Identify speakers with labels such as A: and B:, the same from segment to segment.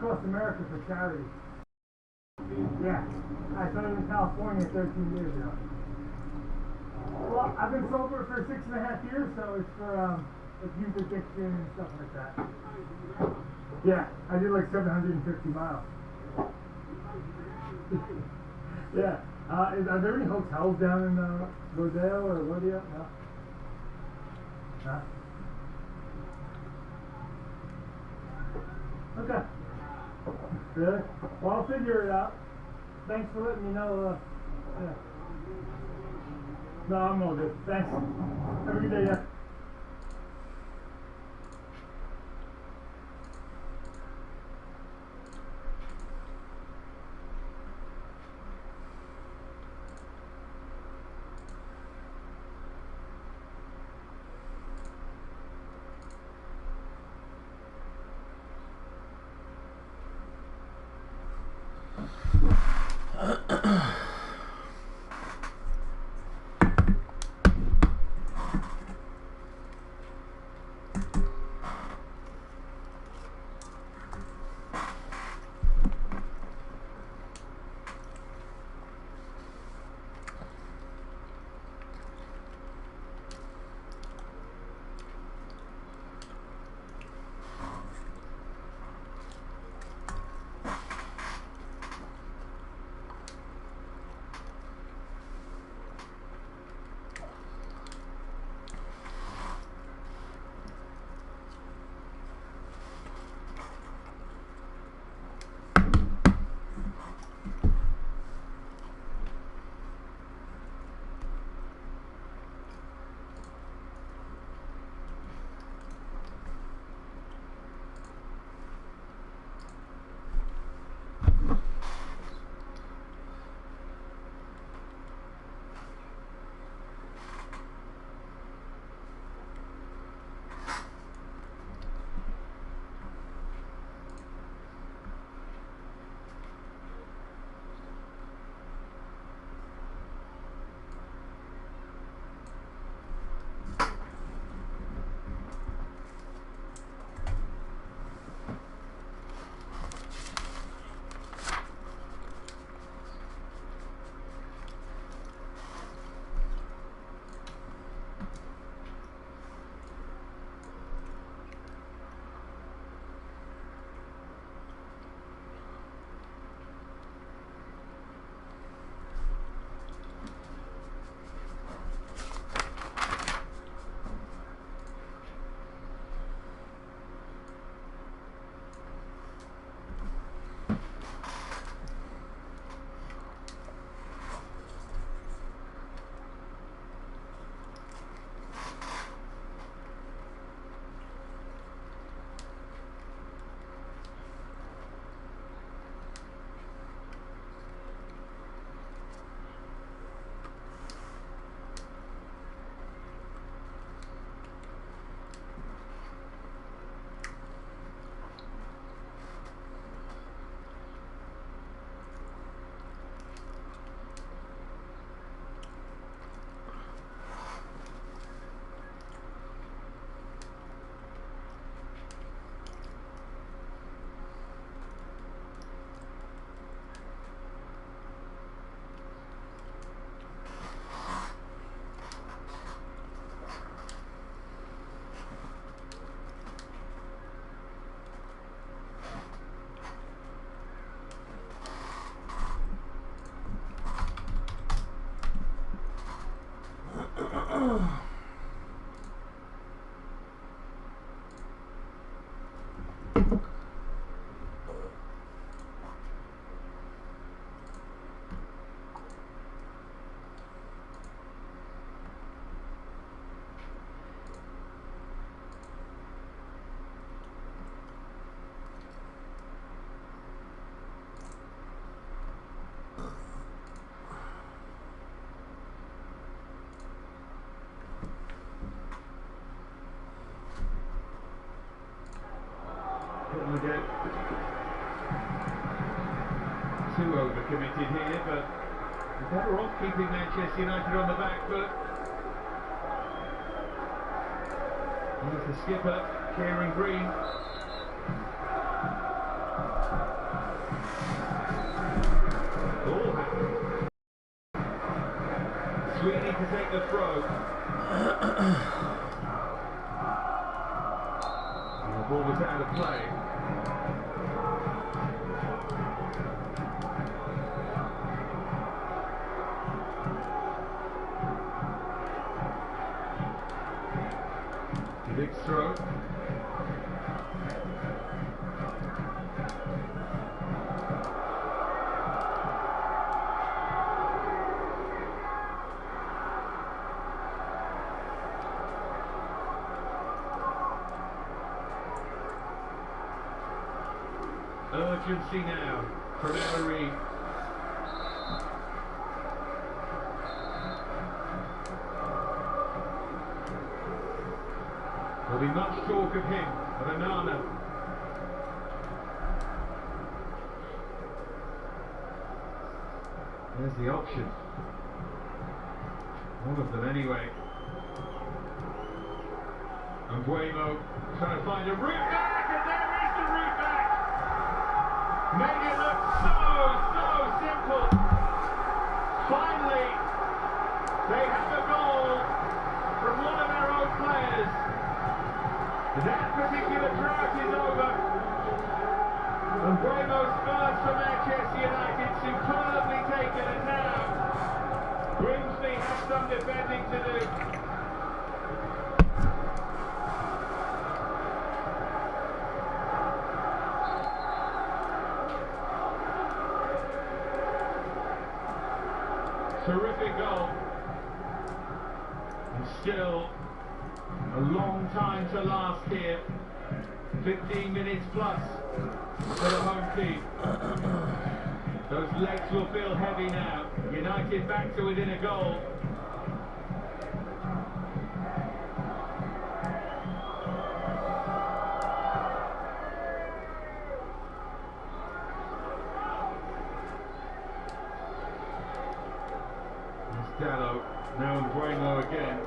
A: across America for charity. Yeah, I started in California 13 years ago. Well, I've been sober for 6.5 years, so it's for like youth addiction and stuff like that. Yeah, I did like 750 miles. Yeah. Are there any hotels down in Rodeo or Rodeo? No. No. Okay. Really? Well, I'll figure it out. Thanks for letting me know. Yeah. No, I'm all good. Thanks. Have a good day, yeah.
B: Couldn't get too overcommitted here, but better off keeping Manchester United on the back foot. Here's the skipper, Kieran Green. Sweeney to take the throw. And the ball was out of play. Big throw. Urgency now from Emery. There'll be much talk of him, of Anana. There's the option. One of them anyway. And Buemo trying to find a route back, and there is the route back! Made it look so simple. Finally, they have a goal from one of their own players. That particular drought is over. And Buemo's first for Manchester United, superbly taken, and now Grimsby has some defending to do. Terrific goal, and still a long time to last here. 15 minutes plus for the home team. Those legs will feel heavy now. United back to within a goal. Dallo, now Buemo again.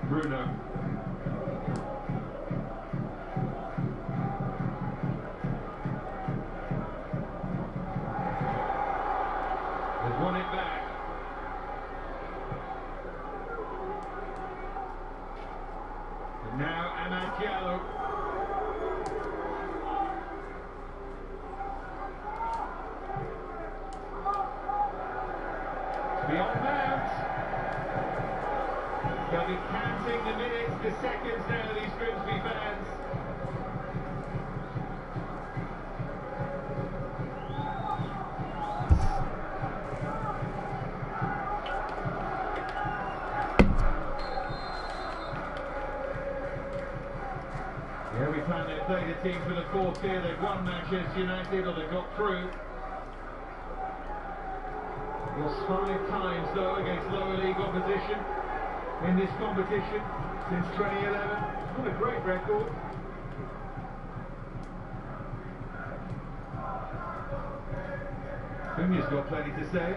B: Bruno. They've won it back. And now Amad Diallo. Beyond bounds. They'll be counting the minutes, the seconds now, these Grimsby fans. Every time they played a team for the fourth tier, they've won Manchester United, or they've got through. Lost 5 times though against lower league opposition in this competition since 2011. What a great record. Cunha's got plenty to say.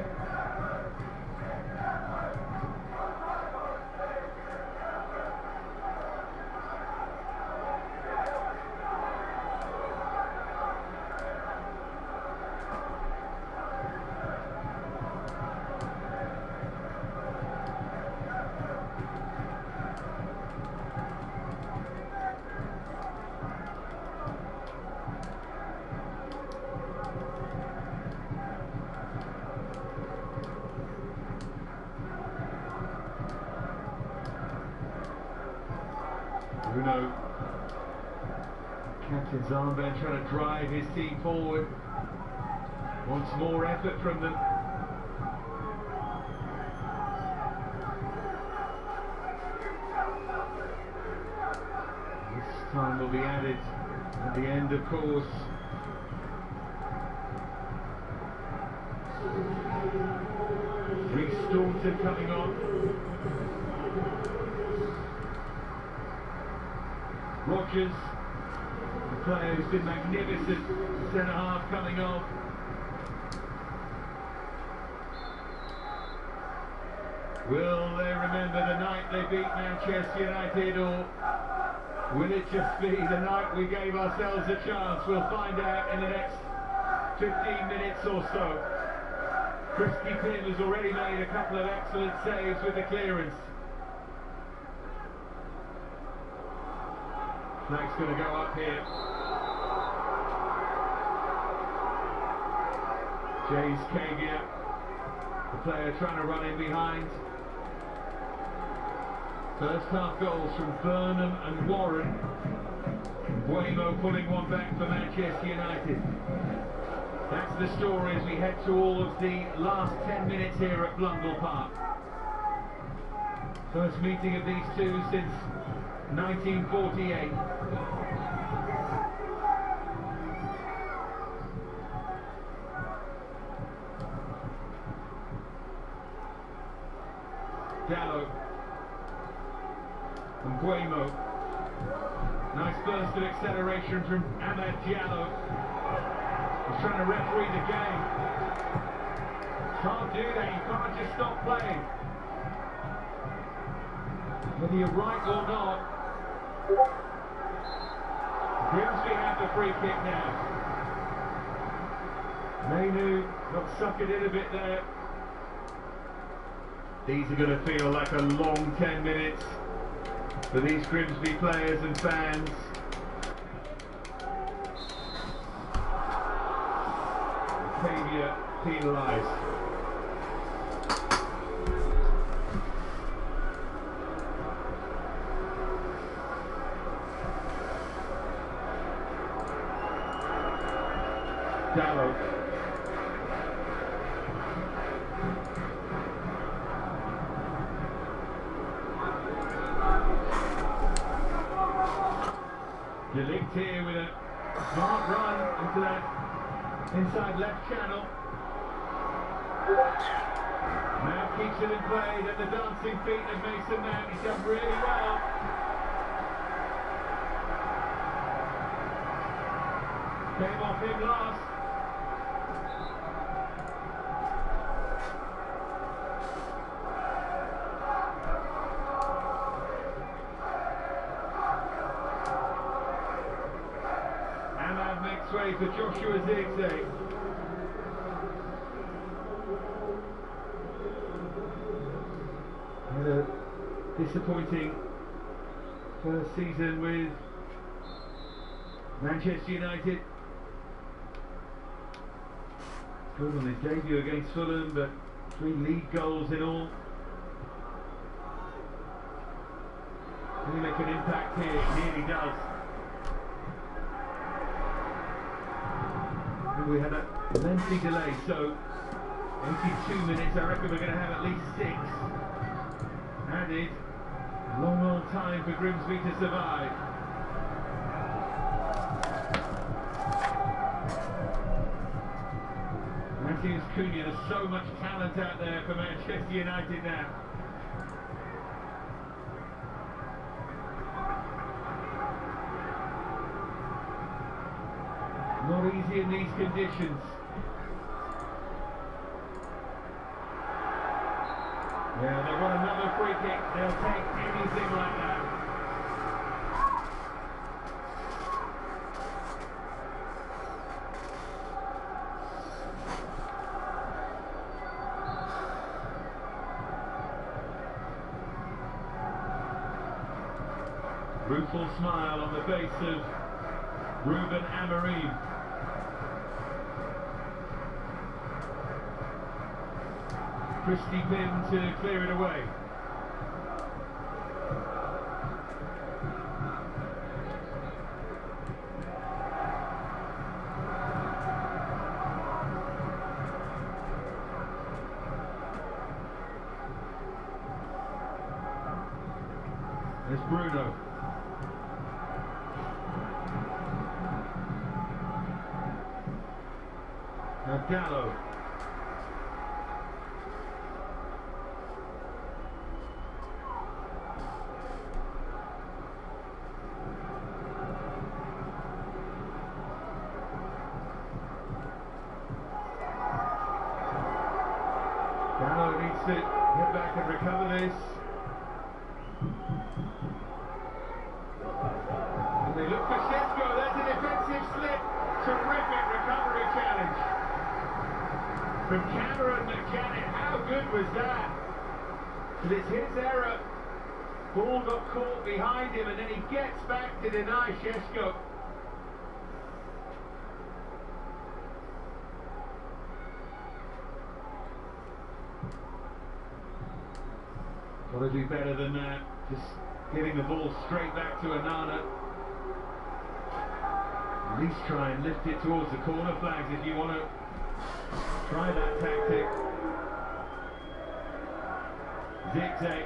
B: Bruno, captain's armband, trying to drive his team forward. Wants more effort from them. This time will be added at the end, of course. Reece Staunton coming on. Rogers, the player who's been magnificent, centre half coming off. Will they remember the night they beat Manchester United, or will it just be the night we gave ourselves a chance? We'll find out in the next 15 minutes or so. Christy Pym has already made a couple of excellent saves with the clearance. Flag's going to go up here. James Kagia, the player trying to run in behind. First half goals from Burnham and Warren. Buemo pulling one back for Manchester United. That's the story as we head to all of the last 10 minutes here at Blundell Park. First meeting of these two since 1948. Gallo and Buemo. Nice burst of acceleration from Ahmad Diallo. He's trying to referee the game. Can't do that, you can't just stop playing. Whether you're right or not, Grimsby have the free kick now. Mainu got suckered in a bit there. These are going to feel like a long 10 minutes for these Grimsby players and fans. Octavia penalised. Dallo. Delict here with a smart run into that inside left channel. Now keeps it in play, and the dancing feet of Mason Mount. He's done really well. Came off him last. Ahmad makes way for Joshua Zirkzee. Had a disappointing first season with Manchester United. Good on his debut against Fulham, but 3 league goals in all. Can he make an impact here? He nearly does. And we had a lengthy delay, so 82 minutes. I reckon we're going to have at least 6 added. Long old time for Grimsby to survive. Matthews Cunha, there's so much talent out there for Manchester United now. Not easy in these conditions. Yeah, they want another free kick. They'll take anything like that. Rueful smile on the face of Ruben Amorim. Christy Pym to clear it away. There's Bruno. Now Gallo. Gallo needs to get back and recover this. And they look for Shesko. There's a defensive slip. Terrific recovery challenge from Cameron McJanet. How good was that? But it's his error. Ball got caught behind him and then he gets back to deny Shesko. Got to do better than that. Just getting the ball straight back to Anana. At least try and lift it towards the corner flags if you want to try that tactic. Zigzag.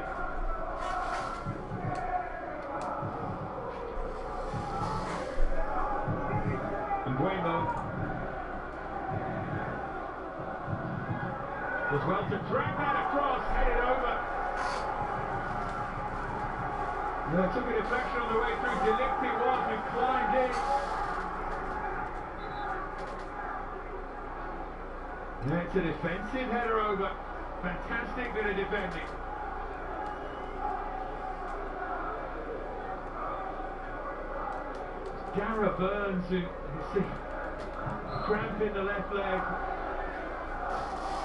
B: And Guemo was well to drag that across, headed over. Took a deflection on the way through. Delicti was and climbed in. It's a defensive header over. Fantastic bit of defending. Dara Burns, who you see cramp in the left leg.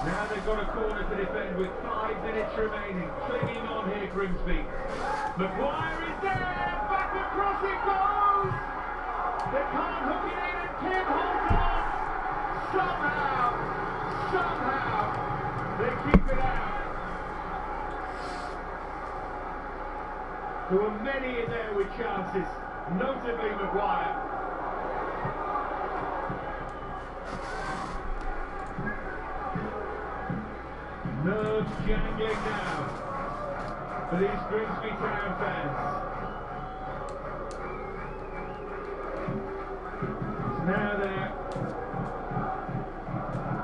B: Now they've got a corner to defend with 5 minutes remaining. Clinging on here, Grimsby. Maguire is there! Back across it goes! They can't hook it in and Kim holds on! Somehow, they keep it out. There were many in there with chances, notably Maguire. Nerves jangling now for these Grimsby Town fans. It's now there,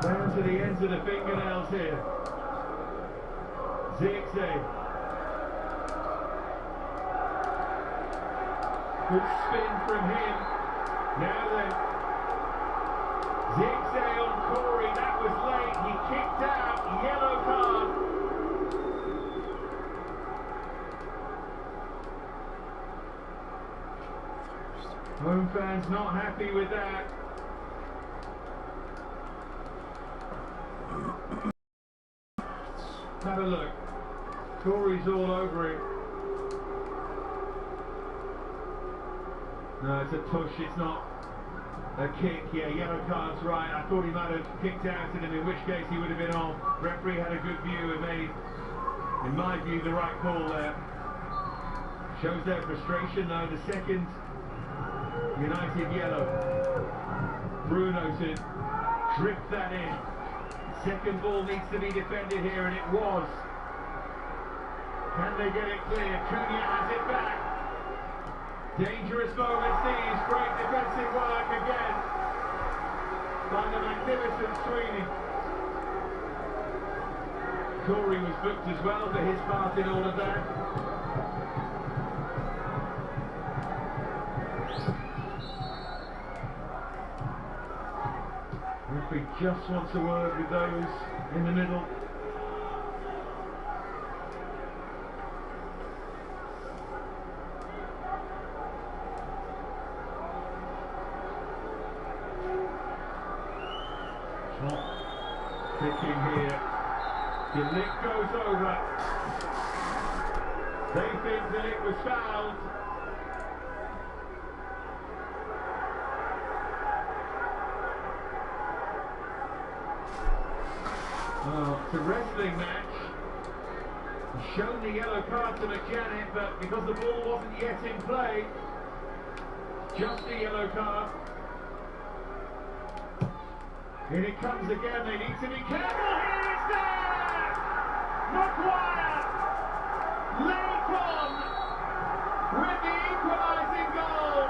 B: down to the ends of the fingernails here. Zirkzee. Good spin from him. Now then, Zirkzee on Corey, that was late, he kicked out, yellow card. Home fans not happy with that. Have a look. Corey's all over it. No, it's a push, it's not a kick. Yeah, yellow card's right. I thought he might have kicked out at him, in which case he would have been on. Referee had a good view and made, in my view, the right call there. Shows their frustration though. The second United yellow. Bruno to drift that in. Second ball needs to be defended here, and it was. Can they get it clear? Cunha has it back. Dangerous moments these. Great defensive work again by the magnificent Sweeney. Corey was booked as well for his part in all of that. Referee just wants a word with those in the middle. Kicking here. Delict goes over. They think Delict was fouled. Oh, it's a wrestling match. He's shown the yellow card to McJanet, but because the ball wasn't yet in play, just a yellow card. Here it comes again, they need to be careful, here it's there! Maguire! Late on with the equalising goal!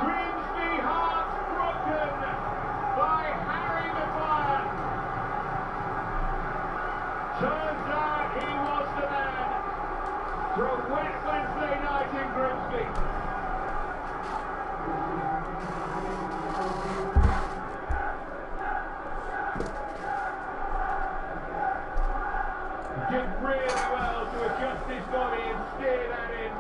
B: Grimsby hearts broken by Harry Maguire! Turns out he was the man from West Wednesday night in Grimsby. did really well to adjust his body and steer that in.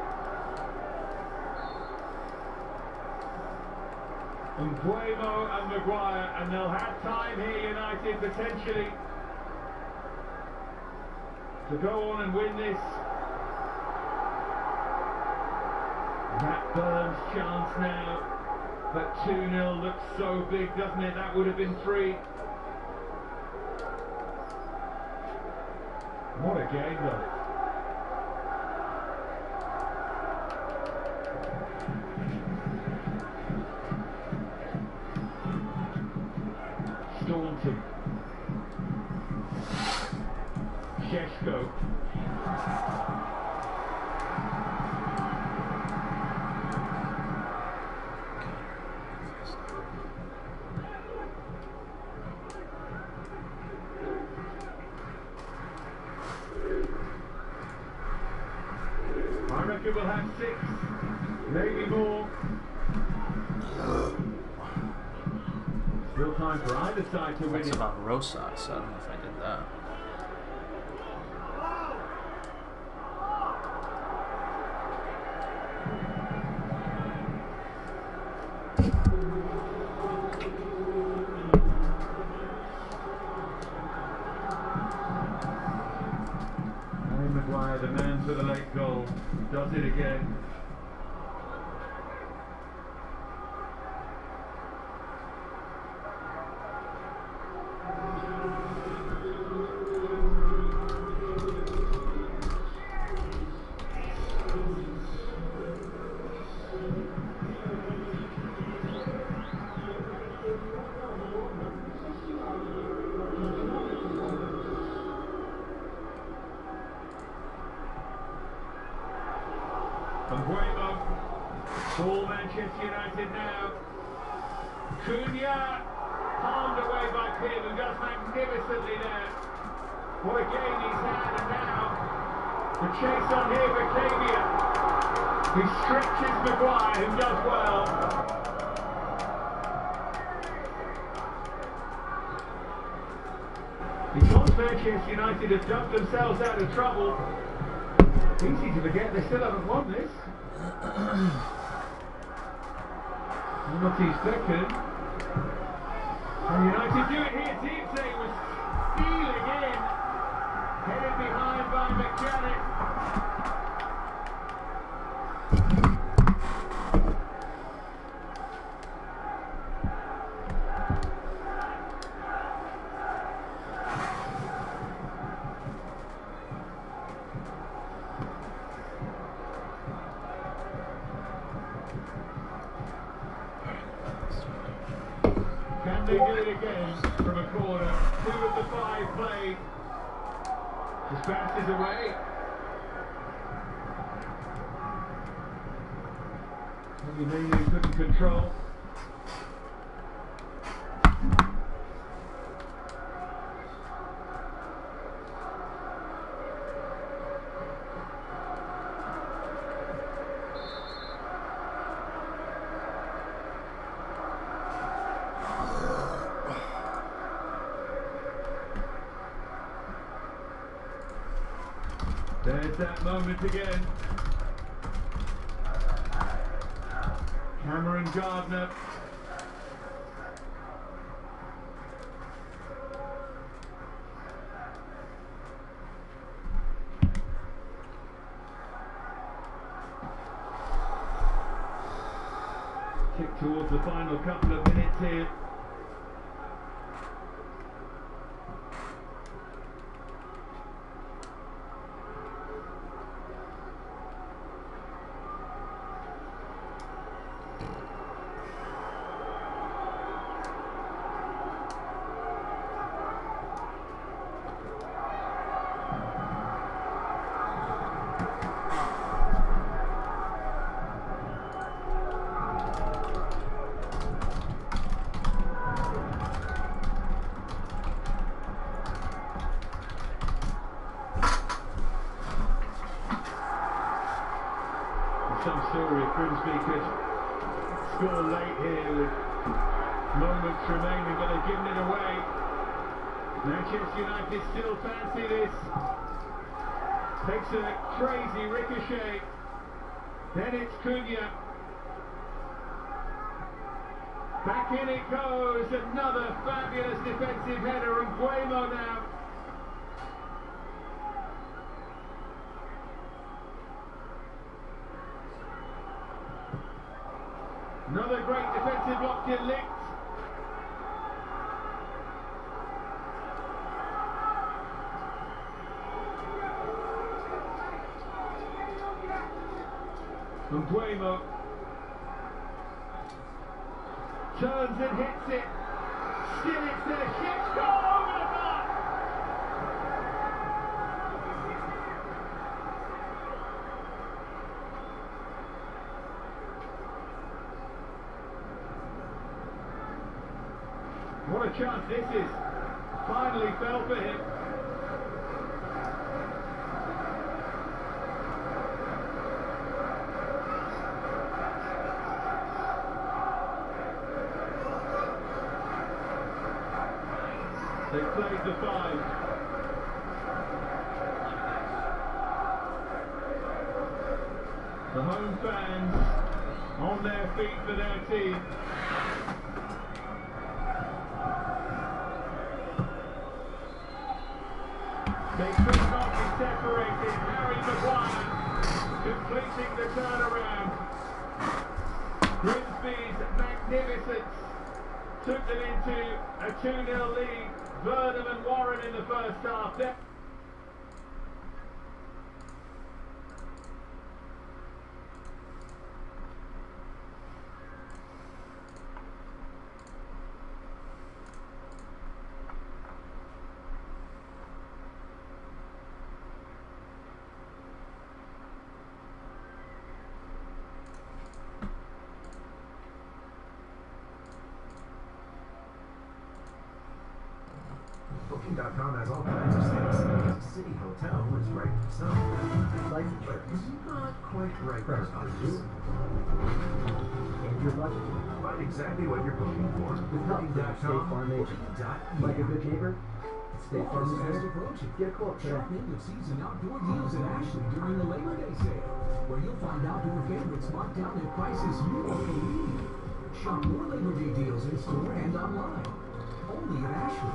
B: And Buemo and Maguire, and they'll have time here, United, potentially, to go on and win this. That Burns chance now, but 2-0 looks so big, doesn't it? That would have been 3. What a game, though. Staunton. Sheshko. I reckon we'll have 6, maybe more. Still time for either side to win it.
C: It's about Rosa, so I don't know if I did that.
B: Maguire, the man for the late goal, does it again. And Buemo, for Manchester United now. Cunha, palmed away by Pim, who does magnificently there. What a game he's had, and now the chase on here for Kavia. He stretches Maguire, who does well. Because Manchester United have dumped themselves out of trouble, easy to forget they still haven't won this. Not his second. And United do it here. Dite was stealing in. Headed behind by McJanet. Can they do it again from a corner? 2 of the 5 played. His pass is away. Maybe couldn't control. There's that moment again. Cameron Gardner. Kick towards the final couple of minutes here. Some story if Grimsby could score late here with moments remaining, but they've given it away. Manchester United still fancy this. Takes a crazy ricochet. Then it's Cunha. Back in it goes. Another fabulous defensive header, and Guemo now. Another great defensive block to Licht. And Guemo turns and hits it. Still it's there. Shit's goal over the bar. What a chance this is. Finally fell for him. They played the 5. The home fans on their feet for their team. They could not be separated. Harry Maguire completing the turnaround. Grimsby's magnificence took them into a 2-0 lead. Burnham and Warren in the first half.
D: Booking.com has all kinds of things. The City Hotel is right for some. Like the trip, not quite right for others. And your budget. Find exactly what you're booking for with Booking.com.
E: Like a good neighbor? State Farm is
D: fast
E: there.
D: approaching.
E: Get a quote today.
D: Shop end of season outdoor deals at Ashley during the Labor Day sale, where you'll find outdoor favorites marked down at prices you won't believe. Shop more Labor Day deals in store and online. Only at Ashley.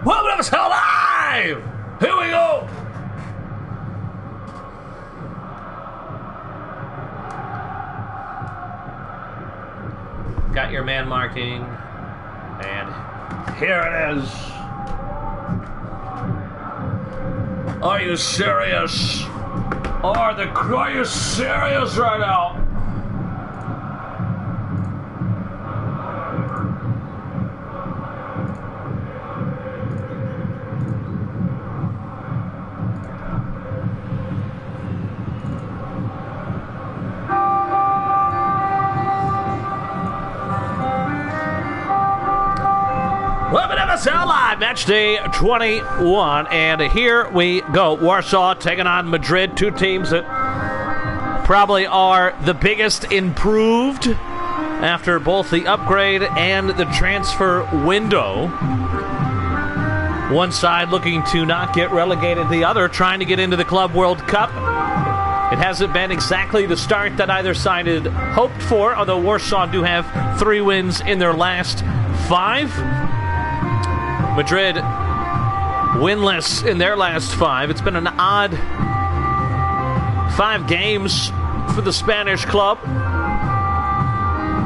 C: Welcome to FSL Live! Here we go! Got your man marking, and here it is. Are you serious? Are you serious right now? FSL Live, match day 21, and here we go. Warsaw taking on Madrid, two teams that probably are the biggest improved after both the upgrade and the transfer window. One side looking to not get relegated, the other trying to get into the Club World Cup. It hasn't been exactly the start that either side had hoped for, although Warsaw do have 3 wins in their last 5. Madrid winless in their last 5. It's been an odd 5 games for the Spanish club.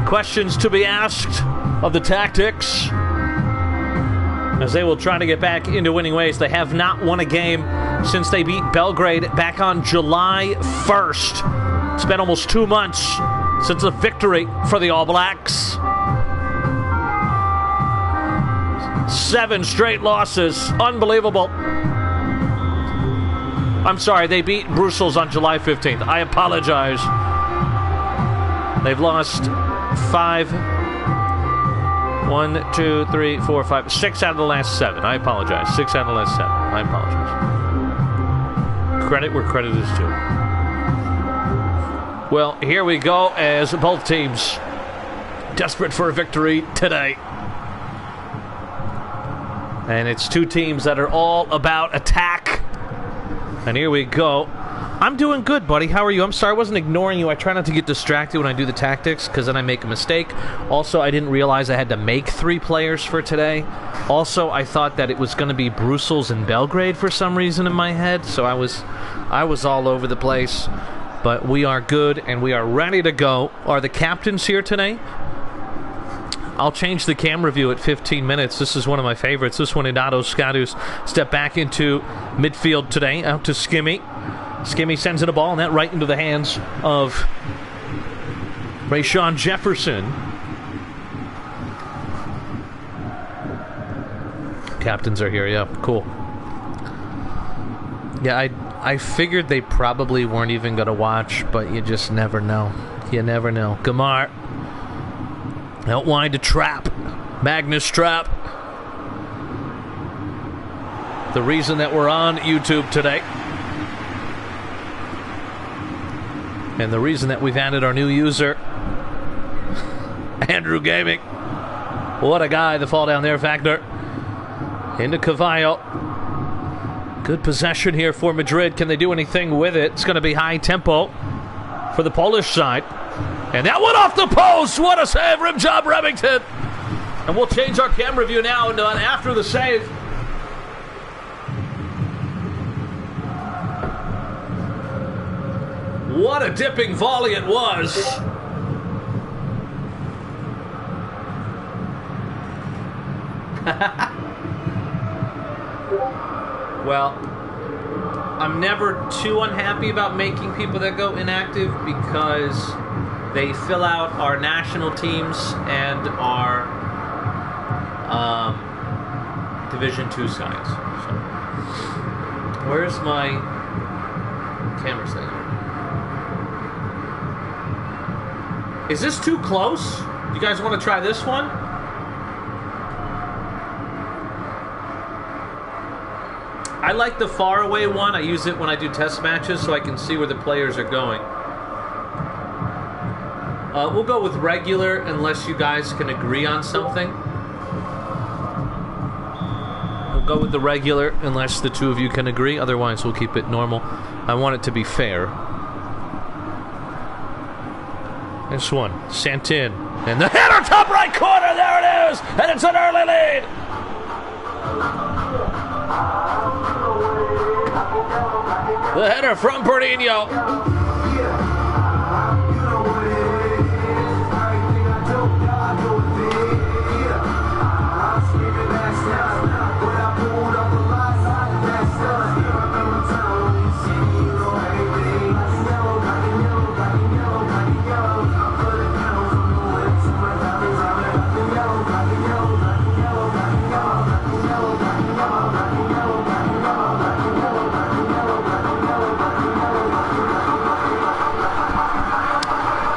C: Questions to be asked of the tactics as they will try to get back into winning ways. They have not won a game since they beat Belgrade back on July 1st. It's been almost 2 months since a victory for the All Blacks. 7 straight losses. Unbelievable. I'm sorry, they beat Brussels on July 15th. I apologize. They've lost 5 1, 2, 3, 4, 5, 6 out of the last 7. I apologize. 6 out of the last 7. I apologize. Credit where credit is due. Well, here we go as both teams desperate for a victory today. And it's two teams that are all about attack. And here we go. I'm doing good, buddy. How are you? I'm sorry I wasn't ignoring you. I try not to get distracted when I do the tactics because then I make a mistake. Also, I didn't realize I had to make 3 players for today. Also, I thought that it was going to be Brussels and Belgrade for some reason in my head, so I was all over the place. But we are good and we are ready to go. Are the captains here today? I'll change the camera view at 15 minutes. This is one of my favorites. This one, Inato Skatus, step back into midfield today, out to Skimmy. Skimmy sends it a ball, and that right into the hands of Rayshawn Jefferson. Captains are here, yeah, cool. Yeah, I figured they probably weren't even going to watch, but you just never know. You never know. Gamar. Out wide to Trap. Magnus Trap. The reason that we're on YouTube today. And the reason that we've added our new user, Andrew Gaming. What a guy, the fall down there factor. Into Cavallo. Good possession here for Madrid. Can they do anything with it? It's going to be high tempo for the Polish side. And that went off the post. What a save. Rim job, Remington. And we'll change our camera view now and after the save. What a dipping volley it was. Well, I'm never too unhappy about making people that go inactive because they fill out our national teams and our Division 2 sides. So, where's my camera setting? Is this too close? You guys want to try this one? I like the far away one. I use it when I do test matches so I can see where the players are going. We'll go with regular unless you guys can agree on something. We'll go with the regular unless the two of you can agree. Otherwise, we'll keep it normal. I want it to be fair. This one, sent in. And the header, top right corner, there it is! And it's an early lead! The header from Bernino.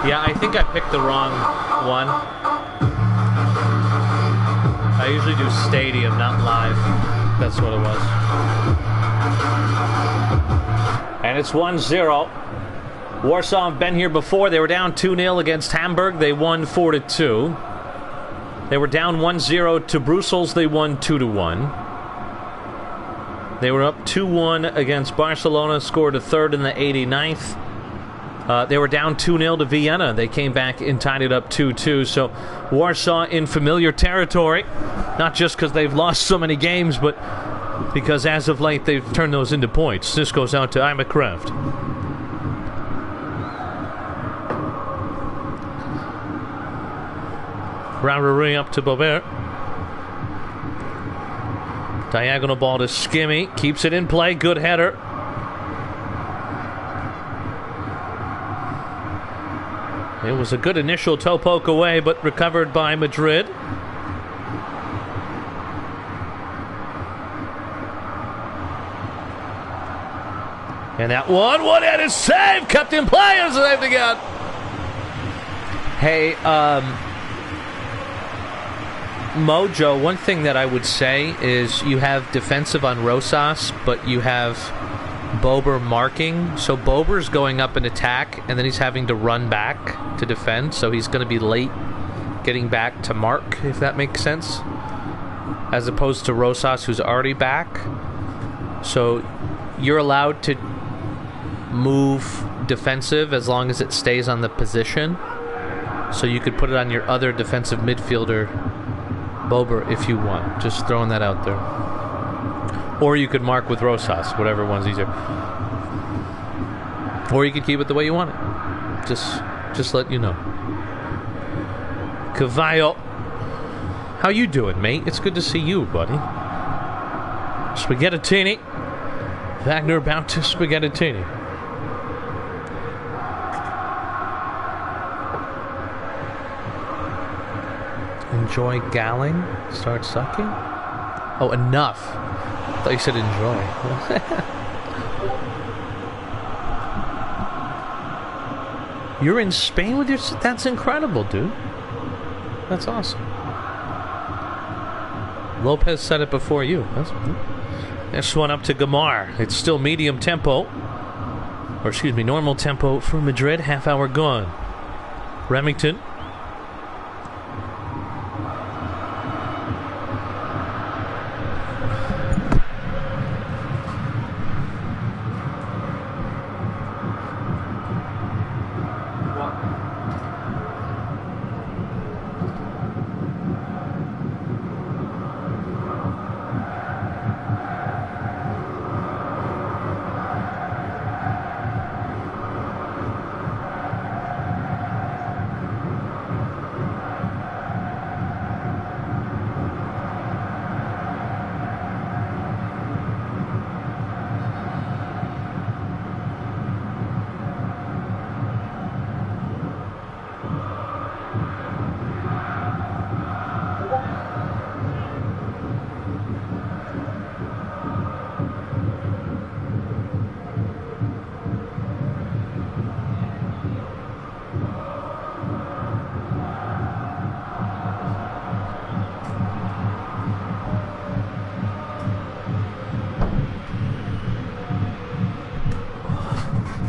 C: Yeah, I think I picked the wrong one. I usually do stadium, not live. That's what it was. And it's 1-0. Warsaw have been here before. They were down 2-0 against Hamburg. They won 4-2. They were down 1-0 to Brussels. They won 2-1. They were up 2-1 against Barcelona, scored a third in the 89th. They were down 2-0 to Vienna. They came back and tied it up 2-2. So Warsaw in familiar territory, not just because they've lost so many games, but because as of late they've turned those into points. This goes out to Imacraft. Raruri up to Bobert. Diagonal ball to Skimmy. Keeps it in play. Good header. It was a good initial toe poke away, but recovered by Madrid. And that one-handed save, kept in play and saved again. Hey, Mojo, one thing that I would say is you have defensive on Rosas, but you have Bober marking. So Bober's going up an attack, and then he's having to run back to defend, so he's going to be late getting back to mark, if that makes sense, as opposed to Rosas, who's already back. So you're allowed to move defensive as long as it stays on the position. So you could put it on your other defensive midfielder, Bober, if you want. Just throwing that out there. Or you could mark with Rosas, whatever one's easier. Or you could keep it the way you want it. Just let you know. Cavallo, how you doing, mate? It's good to see you, buddy. Spaghettini. Wagner about to Spaghettini. Enjoy galling. Start sucking. Oh, enough. I thought you said enjoy. You're in Spain with your... That's incredible, dude. That's awesome. Lopez said it before you. This one up to Gamar. It's still medium tempo. Or excuse me, normal tempo for Madrid. Half hour gone. Remington.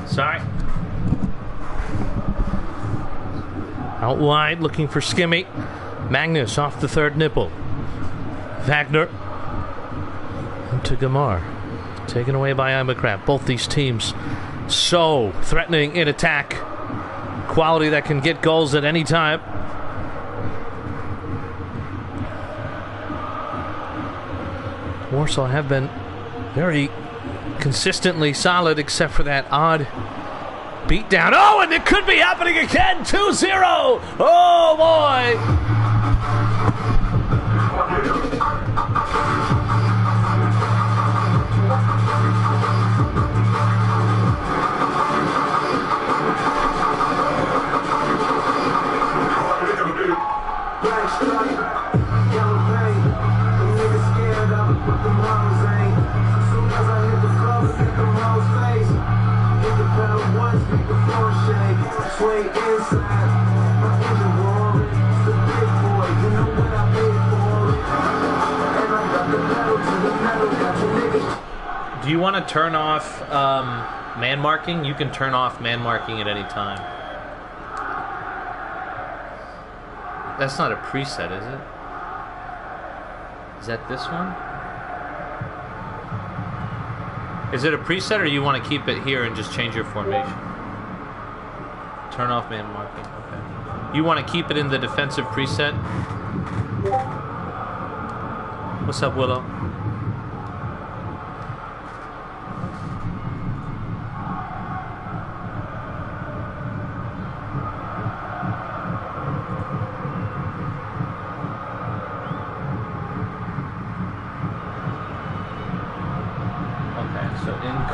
C: Sorry. Out wide, looking for Skimmy. Magnus off the third nipple. Wagner. To Gamar. Taken away by Imacrap. Both these teams so threatening in attack. Quality that can get goals at any time. Warsaw have been very consistently solid, except for that odd beat down. Oh, and it could be happening again. 2-0. Oh, boy. Do you want to turn off man marking? You can turn off man marking at any time. That's not a preset, is it? Is that this one? Is it a preset, or you want to keep it here and just change your formation? Turn off man marking. Okay. You want to keep it in the defensive preset? What's up, Willow?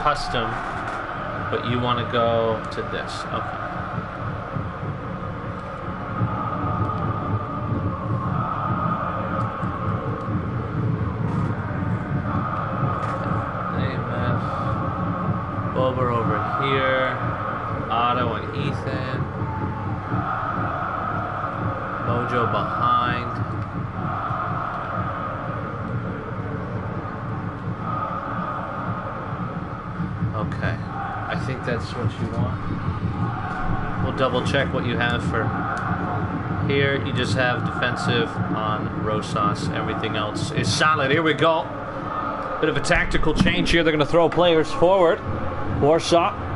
C: Custom, but you want to go to this. Okay. Bober over here. Otto and Ethan. Mojo behind. Okay, I think that's what you want. We'll double check what you have for here. You just have defensive on Rosas. Everything else is solid. Here we go. Bit of a tactical change here. They're going to throw players forward. Warsaw.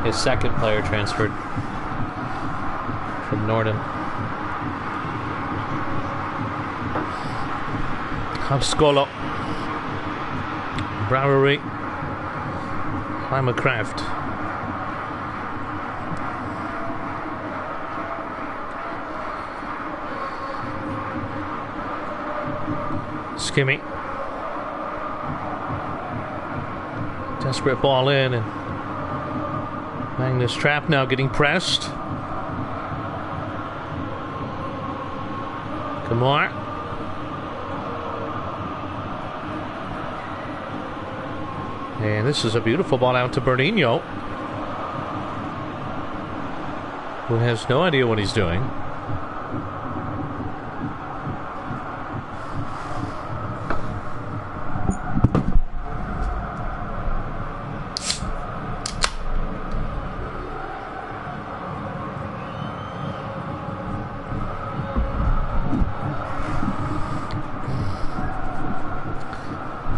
C: His second player transferred from Norden. Havskolo. Bravery. Heimercraft. Skimmy. Desperate ball in, and Magnus Trapp now getting pressed. Kamar. And this is a beautiful ball out to Bernino, who has no idea what he's doing.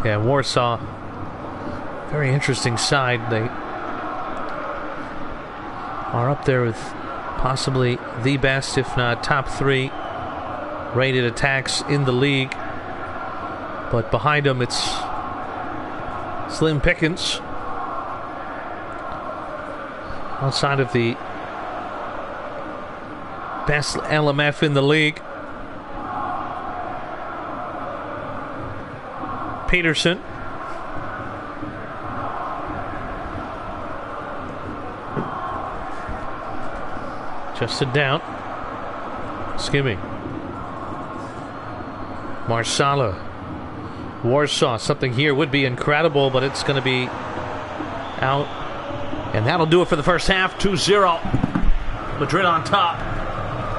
C: Yeah, Warsaw, very interesting side. They are up there with possibly the best, if not top 3 rated attacks in the league. But behind them, it's slim pickings. Outside of the best LMF in the league, Peterson. Just sit down. Skimmy. Marsala. Warsaw. Something here would be incredible, but it's going to be out. And that'll do it for the first half. 2-0. Madrid on top.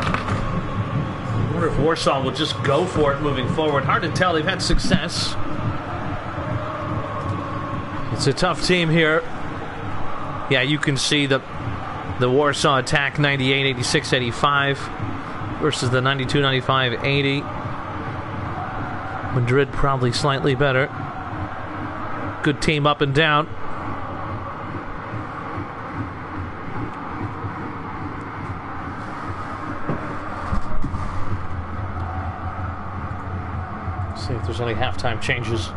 C: I wonder if Warsaw will just go for it moving forward. Hard to tell. They've had success. It's a tough team here. Yeah, you can see the Warsaw attack 98, 86, 85 versus the 92, 95, 80. Madrid probably slightly better. Good team up and down. See if there's any halftime changes.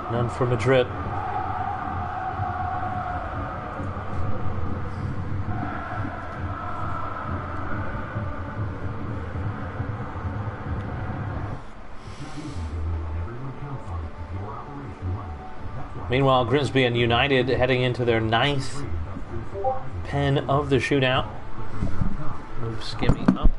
C: None for Madrid. Meanwhile, Grimsby and United heading into their 9th pen of the shootout. Move Skimmy up.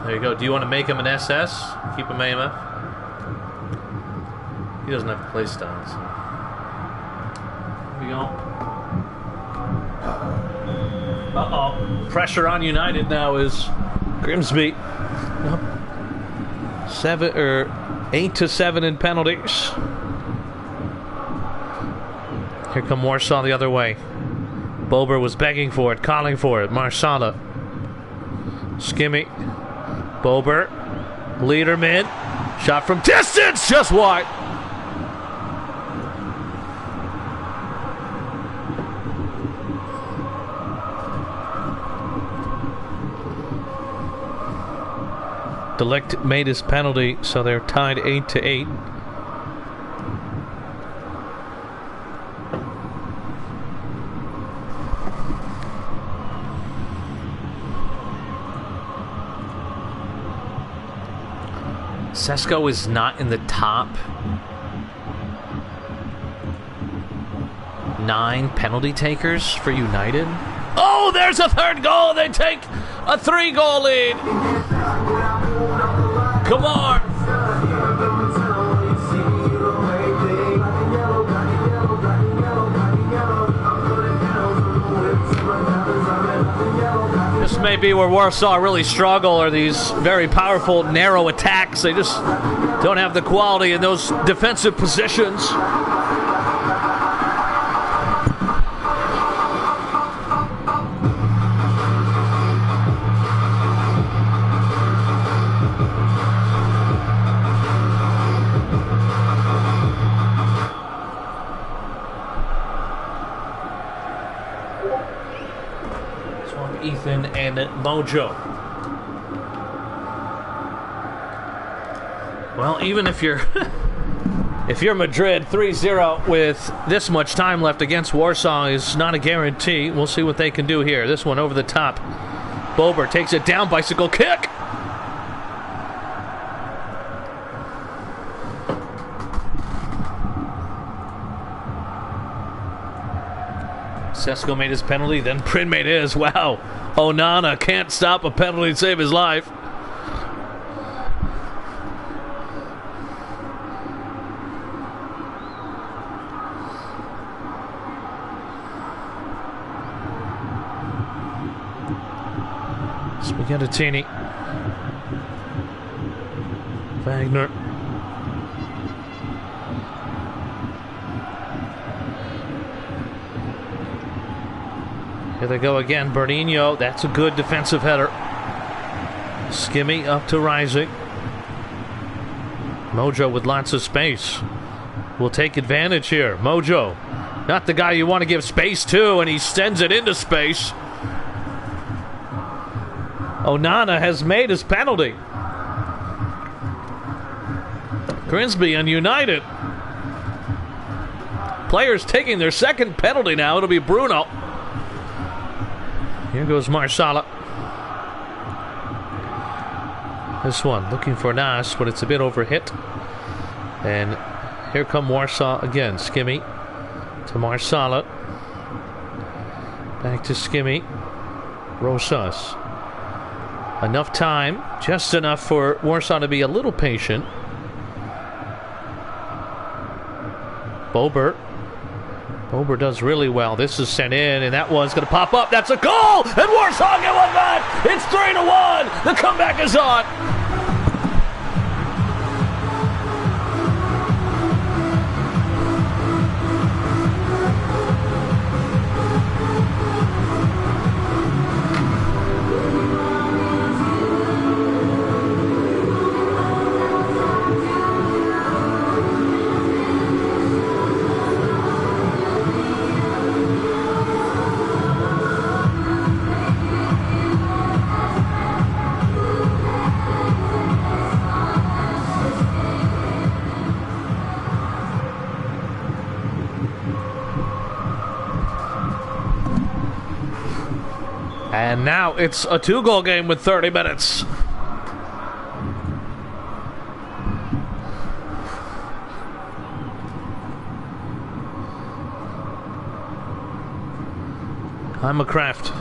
C: There you go. Do you want to make him an SS? Keep him AMF? He doesn't have play styles. Here we go. Uh-oh. Pressure on United now is Grimsby. Up 8-7 in penalties. Here come Warsaw the other way. Bober was begging for it, calling for it. Marsala. Skimmy. Bober. Lederman. Shot from distance. Just wide. Delict made his penalty, so they're tied 8-8. Sesko is not in the top 9 penalty takers for United. Oh, there's a third goal. They take a 3-goal lead. Come on. This may be where Warsaw really struggle, are these very powerful, narrow attacks. They just don't have the quality in those defensive positions. Ethan and Mojo. Well, even if you're if you're Madrid, 3-0 with this much time left against Warsaw is not a guarantee. We'll see what they can do here. This one over the top. Bober takes it down, bicycle kick. Sesko made his penalty, then Prin made his. Wow. Onana can't stop a penalty to save his life. Spaghettini. Wagner. Here they go again. Bernino. That's a good defensive header. Skimmy up to Rising. Mojo with lots of space. Will take advantage here. Mojo. Not the guy you want to give space to, and he sends it into space. Onana has made his penalty. Grimsby and United. Players taking their second penalty now. It'll be Bruno. Here goes Marsala. This one looking for Nas, but it's a bit overhit. And here come Warsaw again. Skimmy to Marsala. Back to Skimmy. Rosas. Enough time, just enough for Warsaw to be a little patient. Bober does really well. This is sent in, and that one's going to pop up. That's a goal, and Warsaw get one back. It's 3-1. The comeback is on. And now it's a 2-goal game with 30 minutes. I'm McCraft.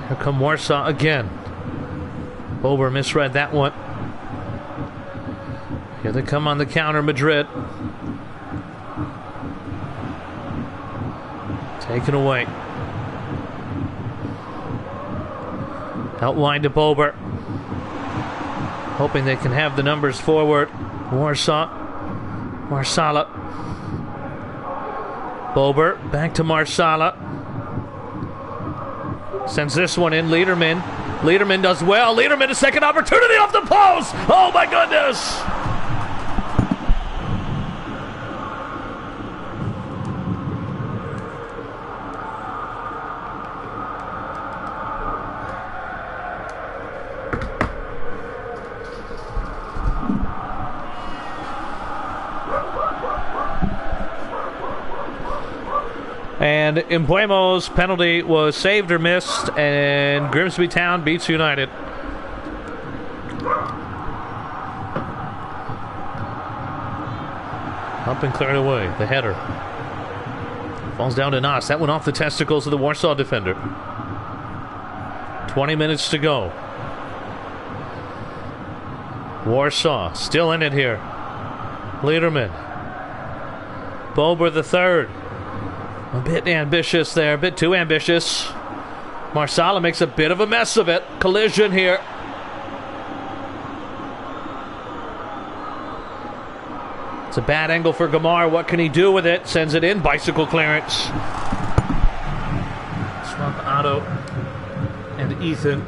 C: Here come Warsaw again. Bober misread that one. Here they come on the counter, Madrid. Taken away. Outline to Bober. Hoping they can have the numbers forward. Warsaw. Marsala. Bober. Back to Marsala. Sends this one in. Lederman. Lederman does well. Lederman a second opportunity off the post. Oh my goodness. And Embuemo's penalty was saved or missed, and Grimsby Town beats United. Up and cleared away. The header. Falls down to Nas. That went off the testicles of the Warsaw defender. 20 minutes to go. Warsaw still in it here. Lederman. Bober the third. A bit ambitious there. A bit too ambitious. Marsala makes a bit of a mess of it. Collision here. It's a bad angle for Gamar. What can he do with it? Sends it in. Bicycle clearance. Swap Otto and Ethan.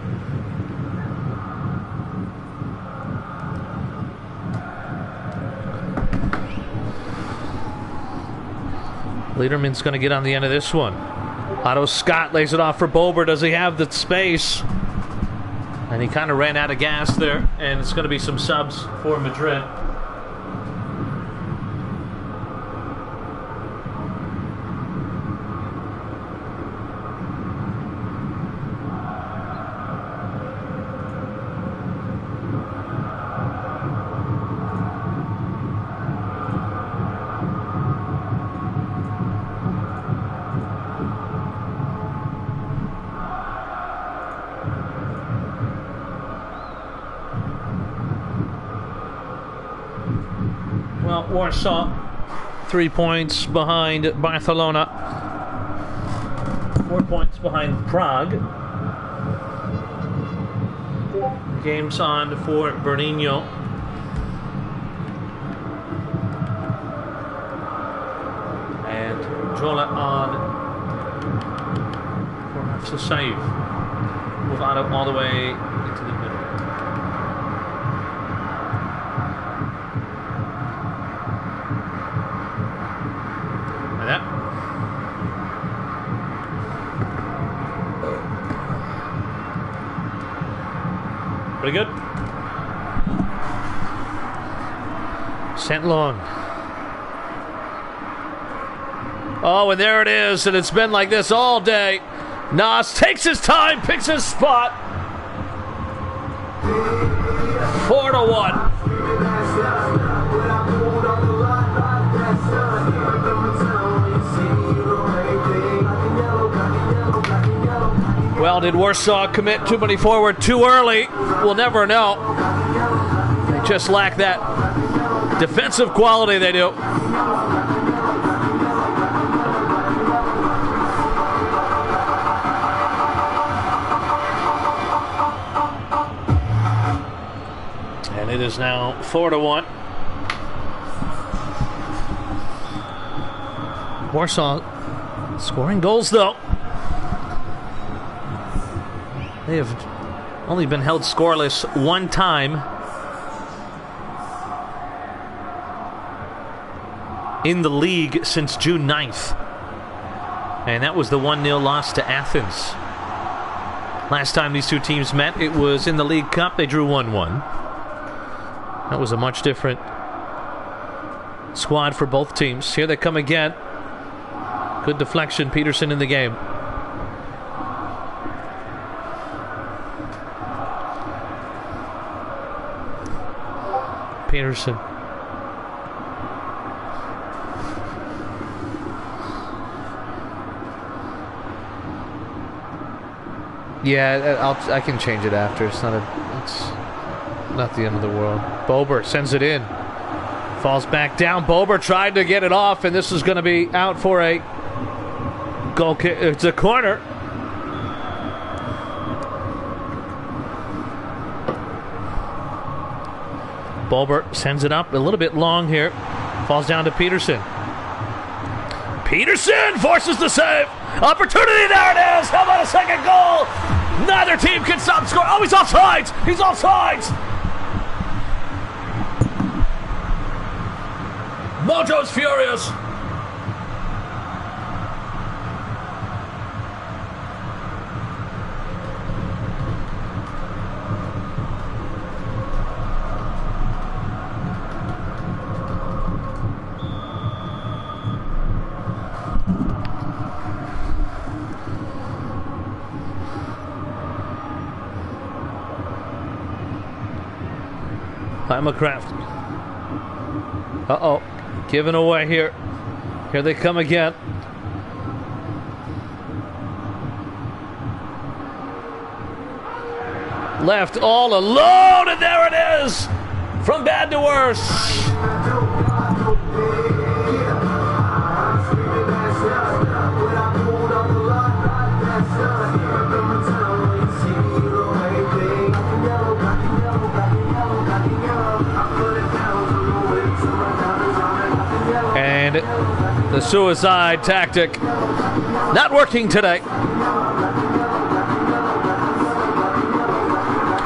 C: Lederman's going to get on the end of this one. Otto Scott lays it off for Bober. Does he have the space? And he kind of ran out of gas there. And it's going to be some subs for Madrid. Well, Warsaw, 3 points behind Barcelona, 4 points behind Prague. Game's on for Bernino. And Jola on for Saif. Move all the way into the middle. Pretty good. Sent long. Oh, and there it is, and it's been like this all day. Nas takes his time, picks his spot. 4-1. Well, did Warsaw commit too many forward too early? We'll never know. They just lack that defensive quality, they do. And it is now 4-1. Warsaw scoring goals, though. They have only been held scoreless one time in the league since June 9th. And that was the 1-0 loss to Athens. Last time these two teams met, it was in the League Cup. They drew 1-1. That was a much different squad for both teams. Here they come again. Good deflection, Peterson in the game. Peterson. Yeah, I can change it after. It's not the end of the world. Bober sends it in. Falls back down. Bober tried to get it off, and this is going to be out for a goal kick. It's a corner. Bober sends it up a little bit long here. Falls down to Peterson. Peterson forces the save. Opportunity, there it is. How about a second goal? Neither team can stop scoring. Oh, he's offsides. He's offsides. Mojo's furious. By McCraft. Uh-oh. Given away here. Here they come again. Left all alone, and there it is! From bad to worse. And the suicide tactic not working today.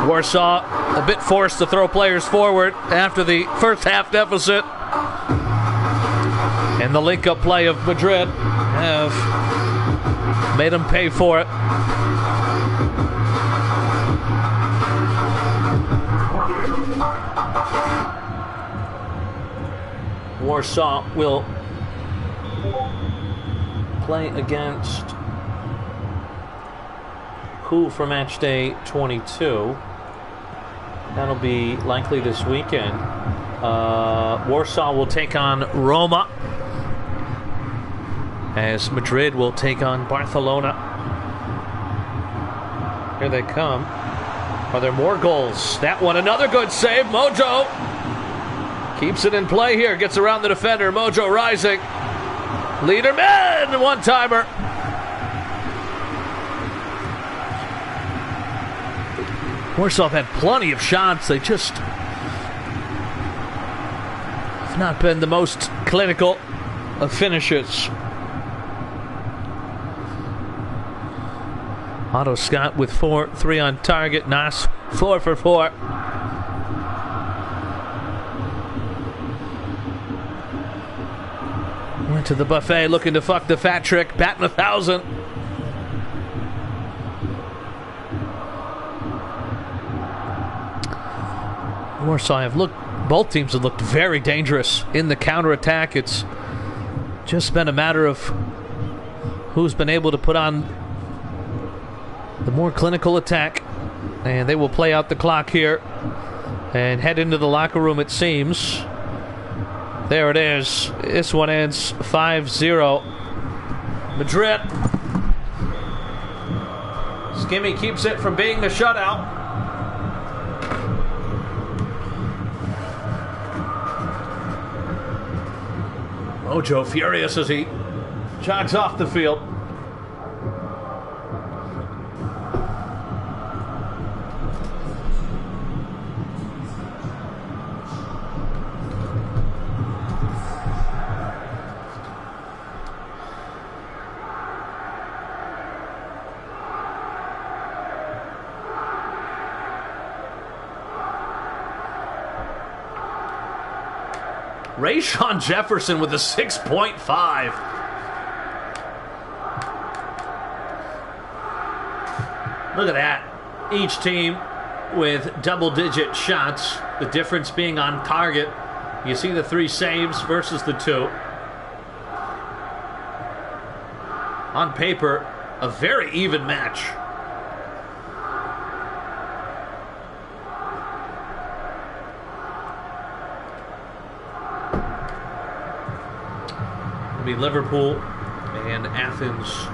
C: Warsaw a bit forced to throw players forward after the first half deficit. And the link-up play of Madrid have made them pay for it. Warsaw will play against who for match day 22? That'll be likely this weekend. Warsaw will take on Roma, as Madrid will take on Barcelona. Here they come. Are there more goals? That one, another good save. Mojo keeps it in play here. Gets around the defender. Mojo rising. Liederman, one-timer. Warsaw have had plenty of shots. They just have not been the most clinical of finishes. Otto Scott with 4, 3 on target. Nas 4 for 4. Went to the buffet looking to fuck the fat trick. Batting 1,000. Warsaw have looked, both teams have looked very dangerous in the counterattack. It's just been a matter of who's been able to put on the more clinical attack. And they will play out the clock here and head into the locker room, it seems. There it is. This one ends 5-0. Madrid. Skimmy keeps it from being the shutout. Mojo furious as he jogs off the field. Rayshon Jefferson with a 6.5. Look at that. Each team with double-digit shots. The difference being on target. You see the 3 saves versus the 2. On paper, a very even match. It'll be Liverpool and Athens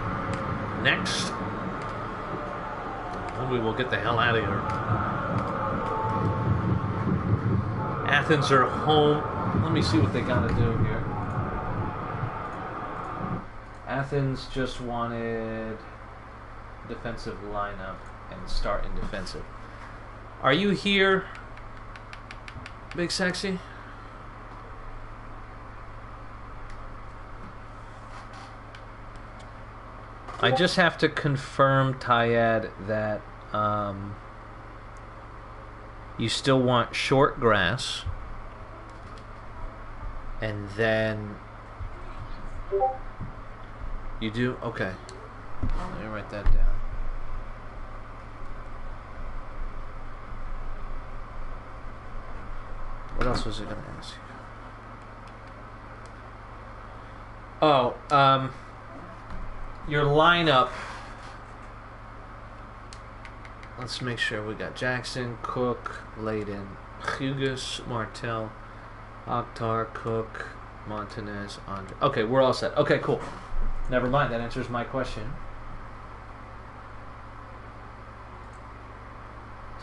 C: next. And we will get the hell out of here. Athens are home. Let me see what they got to do here. Athens just wanted defensive lineup and start in defensive. Are you here, Big Sexy? I just have to confirm, Tyad, that you still want short grass, and then you do? Okay. Let me write that down. What else was I going to ask you? Oh, your lineup. Let's make sure we got Jackson, Cook, Layden, Hugus, Martel, Akhtar, Cook, Montanez, Andre. Okay, we're all set. Okay, cool. Never mind. That answers my question.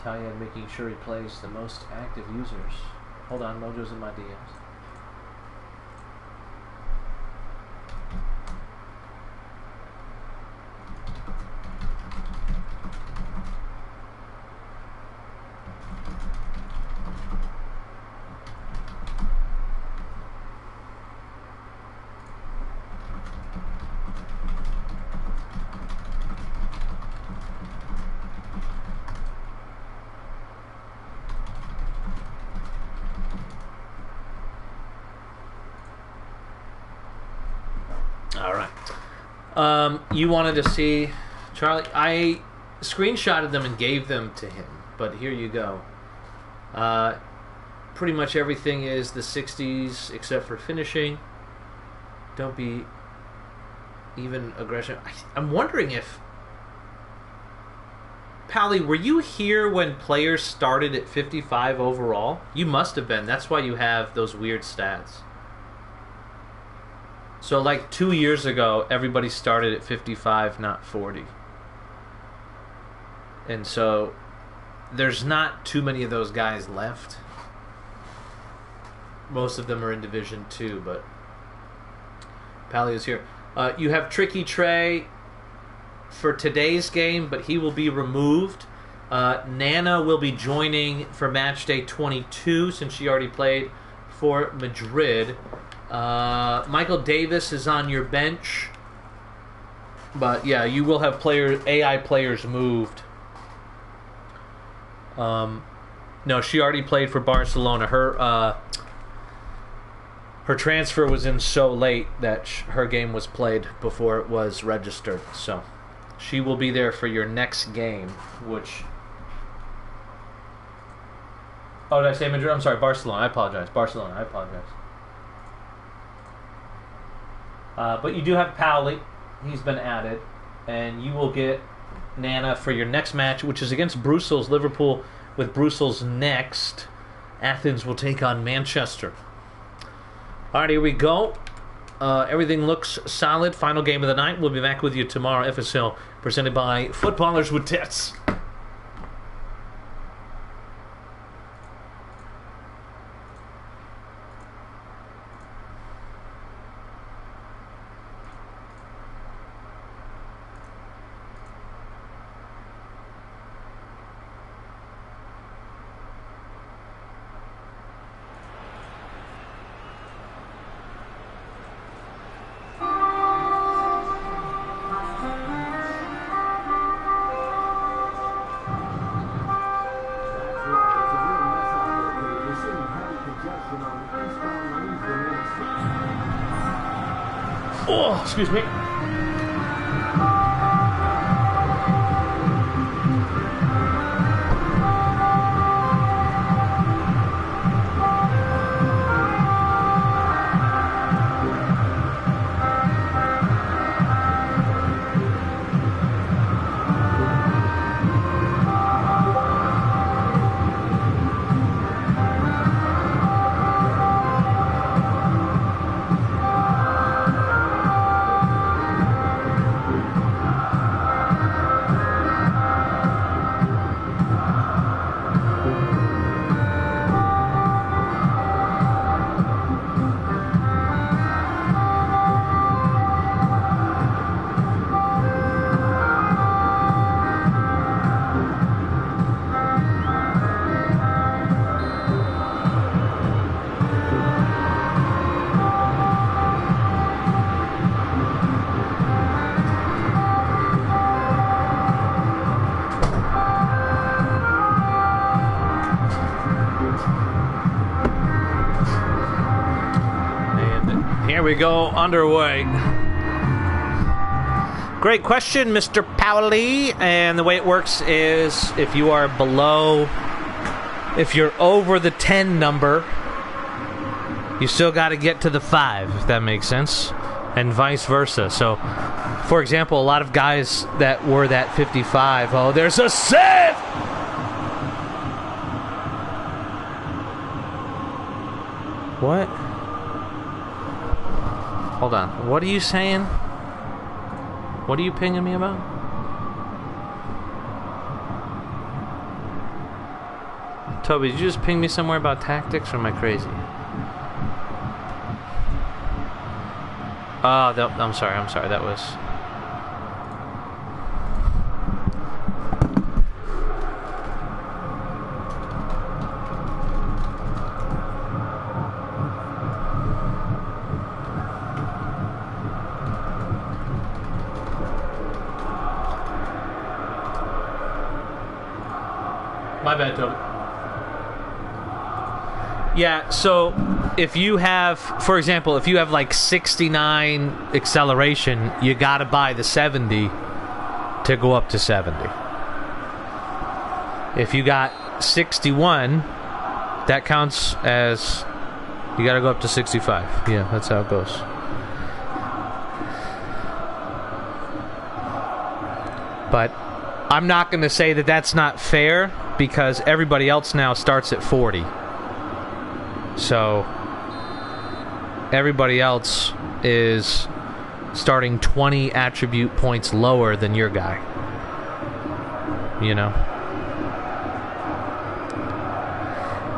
C: Talia making sure he plays the most active users. Hold on, Mojo's in my DMs. All right. You wanted to see Charlie. I screenshotted them and gave them to him, but here you go. Pretty much everything is the 60s except for finishing. Don't be even aggression. I'm wondering if Pally, were you here when players started at 55 overall? You must have been. That's why you have those weird stats. So like 2 years ago, everybody started at 55, not 40. And so there's not too many of those guys left. Most of them are in Division 2, but Pally is here. You have Tricky Trey for today's game, but he will be removed. Nana will be joining for match day 22 since she already played for Madrid. Michael Davis is on your bench. But yeah, you will have AI players moved. No, she already played for Barcelona. Her transfer was in so late that her game was played before it was registered. So she will be there for your next game, which... Oh, did I say Madrid? I'm sorry, Barcelona. I apologize. Barcelona. I apologize. But you do have Powley. He's been added. And you will get Nana for your next match, which is against Brussels. Liverpool with Brussels next. Athens will take on Manchester. All right, here we go. Everything looks solid. Final game of the night. We'll be back with you tomorrow. FSL presented by Footballers With Tits. Oh, excuse me. Here we go, underway. Great question, Mr. Powley. And the way it works is if you are below, if you're over the 10 number, you still got to get to the 5, if that makes sense, and vice versa. So, for example, a lot of guys that were that 55, oh, there's a save! What? Hold on. What are you saying? What are you pinging me about? Toby, did you just ping me somewhere about tactics, or am I crazy? Oh, I'm sorry. That was... My bad, Toby. Yeah, so if you have, for example, if you have like 69 acceleration, you gotta buy the 70 to go up to 70. If you got 61, that counts as you gotta go up to 65. Yeah, that's how it goes. But I'm not gonna say that that's not fair, because everybody else now starts at 40. So everybody else is starting 20 attribute points lower than your guy. You know?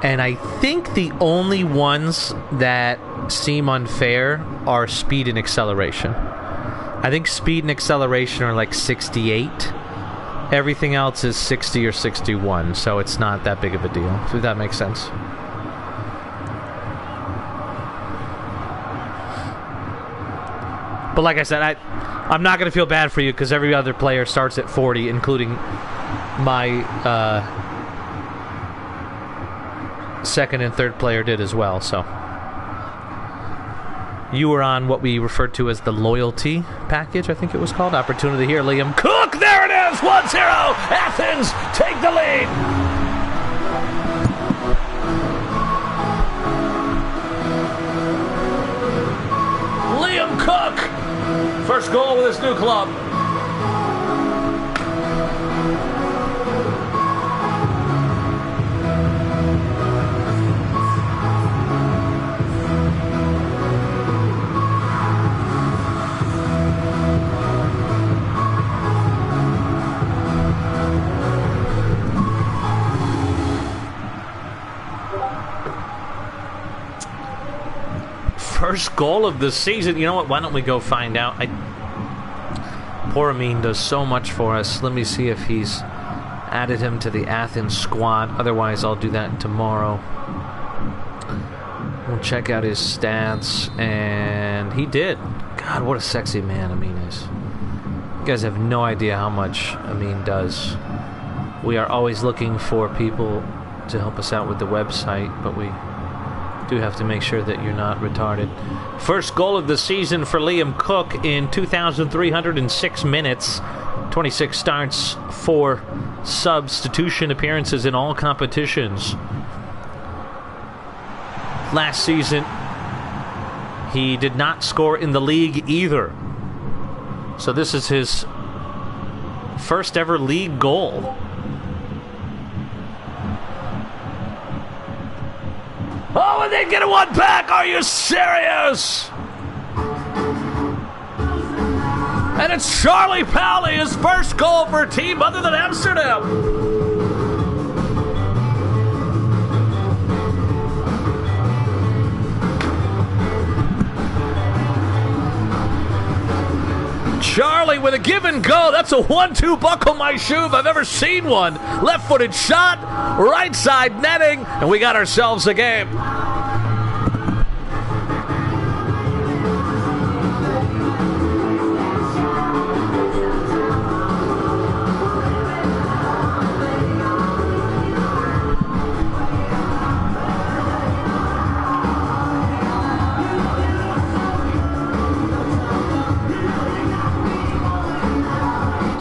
C: And I think the only ones that seem unfair are speed and acceleration. I think speed and acceleration are like 68. Everything else is 60 or 61, so it's not that big of a deal, if that makes sense. But like I said, I'm not going to feel bad for you, because every other player starts at 40, including my second and third player did as well. So you were on what we referred to as the loyalty package, I think it was called. Opportunity here, Liam Cook. There it is, 1-0. Athens take the lead. Liam Cook, first goal with his new club. First goal of the season. You know what? Why don't we go find out? Poor Amin does so much for us. Let me see if he's added him to the Athens squad. Otherwise, I'll do that tomorrow. We'll check out his stats. And he did. God, what a sexy man Amin is. You guys have no idea how much Amin does. We are always looking for people to help us out with the website, but we do have to make sure that you're not retarded. First goal of the season for Liam Cook in 2,306 minutes. 26 starts, 4 substitution appearances in all competitions. Last season, he did not score in the league either. So this is his first ever league goal. Oh, and they get a one back. Are you serious? And it's Charlie Powley, his first goal for a team other than Amsterdam. Charlie with a give and go. That's a 1-2 buckle my shoe if I've ever seen one. Left-footed shot, right side netting, and we got ourselves a game.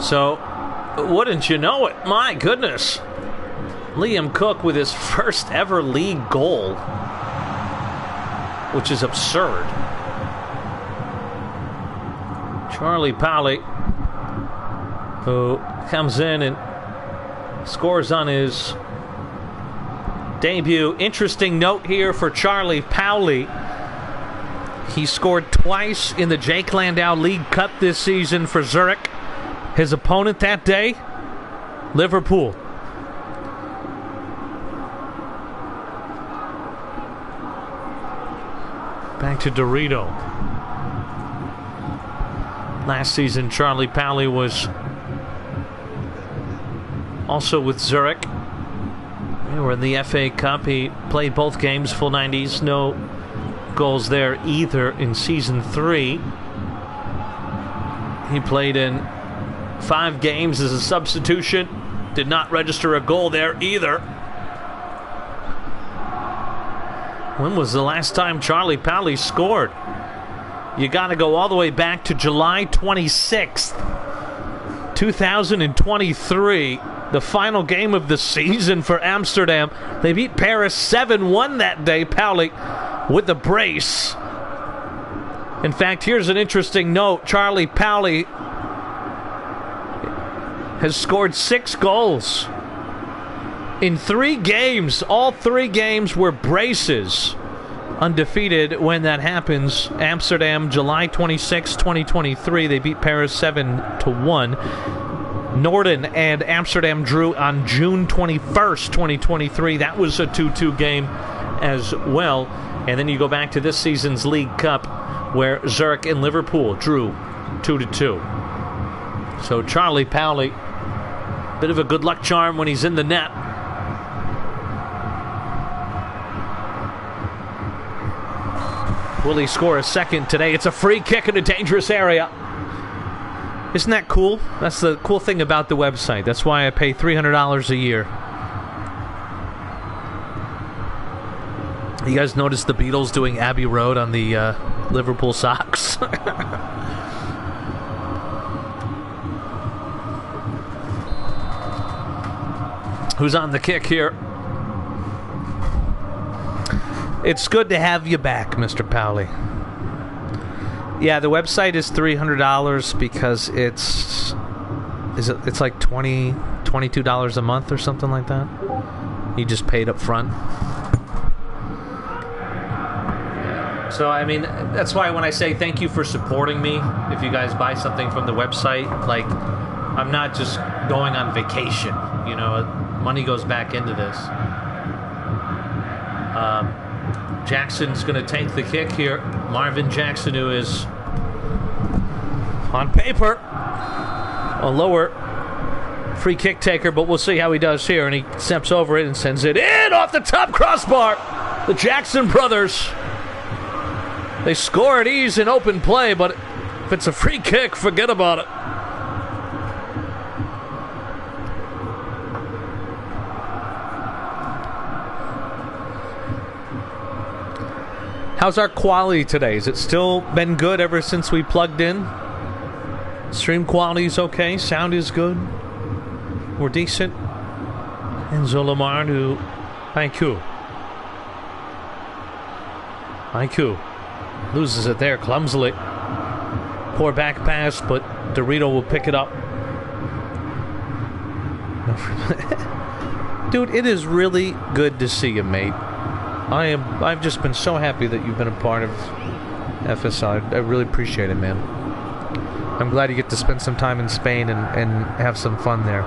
C: So, wouldn't you know it? My goodness. Liam Cook with his first ever league goal, which is absurd. Charlie Powley, who comes in and scores on his debut. Interesting note here for Charlie Powley. He scored twice in the Jake Landau League Cup this season for Zurich. His opponent that day, Liverpool. Back to Dorito. Last season, Charlie Pally was also with Zurich. They were in the FA Cup. He played both games, full 90s. No goals there either in season 3. He played in 5 games as a substitution. Did not register a goal there either. When was the last time Charlie Pally scored? You got to go all the way back to July 26th, 2023. The final game of the season for Amsterdam. They beat Paris 7-1 that day. Pally with the brace. In fact, here's an interesting note. Charlie Pally has scored 6 goals in 3 games. All 3 games were braces. Undefeated when that happens. Amsterdam, July 26, 2023. They beat Paris 7-1. Norden and Amsterdam drew on June 21st, 2023. That was a 2-2 game as well. And then you go back to this season's League Cup, where Zurich and Liverpool drew 2-2. So Charlie Pally, bit of a good luck charm when he's in the net. Will he score a second today? It's a free kick in a dangerous area. Isn't that cool? That's the cool thing about the website. That's why I pay $300 a year. You guys notice the Beatles doing Abbey Road on the Liverpool socks? Who's on the kick here? It's good to have you back, Mr. Pally. Yeah, the website is $300 because it's like $22 a month or something like that. You just paid up front. So, I mean, that's why when I say thank you for supporting me, if you guys buy something from the website, like, I'm not just going on vacation. You know, money goes back into this. Jackson's going to take the kick here. Marvin Jackson, who is on paper a lower free kick taker, but we'll see how he does here. And he steps over it and sends it in off the top crossbar. The Jackson brothers, they score at ease in open play, but if it's a free kick, forget about it. How's our quality today? Has it still been good ever since we plugged in? Stream quality is okay. Sound is good. We're decent. And Zolamar to Haiku. Haiku loses it there clumsily. Poor back pass, but Dorito will pick it up. Dude, it is really good to see you, mate. I've just been so happy that you've been a part of FSL. I really appreciate it, man. I'm glad you get to spend some time in Spain and have some fun there.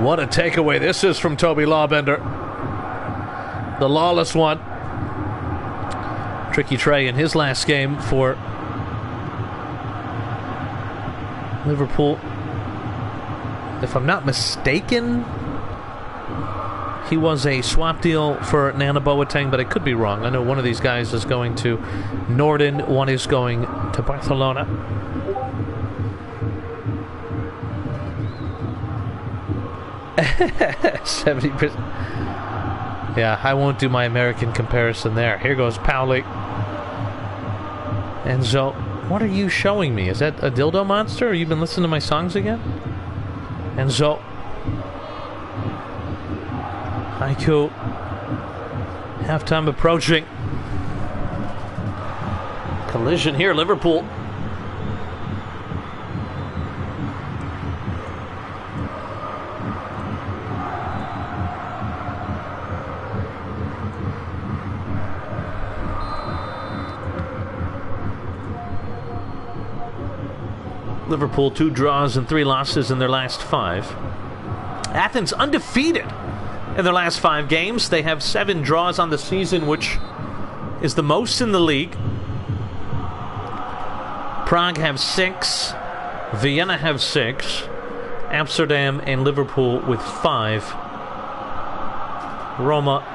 C: What a takeaway this is from Toby Lawbender. The lawless one. Tricky Trey in his last game for Liverpool. If I'm not mistaken, he was a swap deal for Nana Boateng, but I could be wrong. I know one of these guys is going to Norden, one is going to Barcelona. %. Yeah, I won't do my American comparison there. Here goes Pally. And so, what are you showing me? Is that a dildo monster? Or you been listening to my songs again? And so, Haiku, halftime approaching. Collision here, Liverpool. Liverpool 2 draws and 3 losses in their last 5. Athens undefeated in their last 5 games. They have 7 draws on the season, which is the most in the league. Prague have 6. Vienna have 6. Amsterdam and Liverpool with 5. Roma,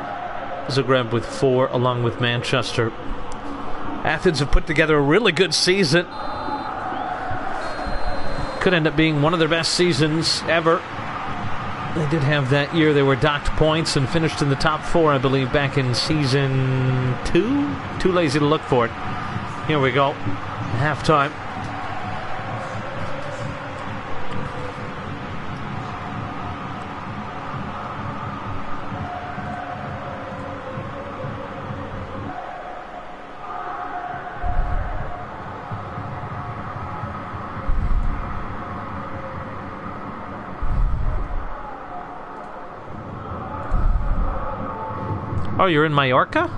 C: Zagreb with 4, along with Manchester. Athens have put together a really good season. Could end up being one of their best seasons ever. They did have that year. They were docked points and finished in the top 4, I believe, back in season 2. Too lazy to look for it. Here we go. Halftime. Oh, you're in Mallorca?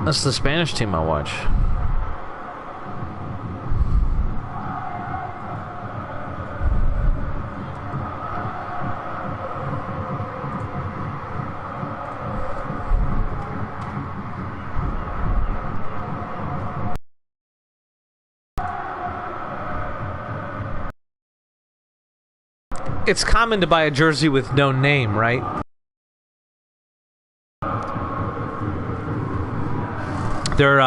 C: That's the Spanish team I watch. It's common to buy a jersey with no name, right? They're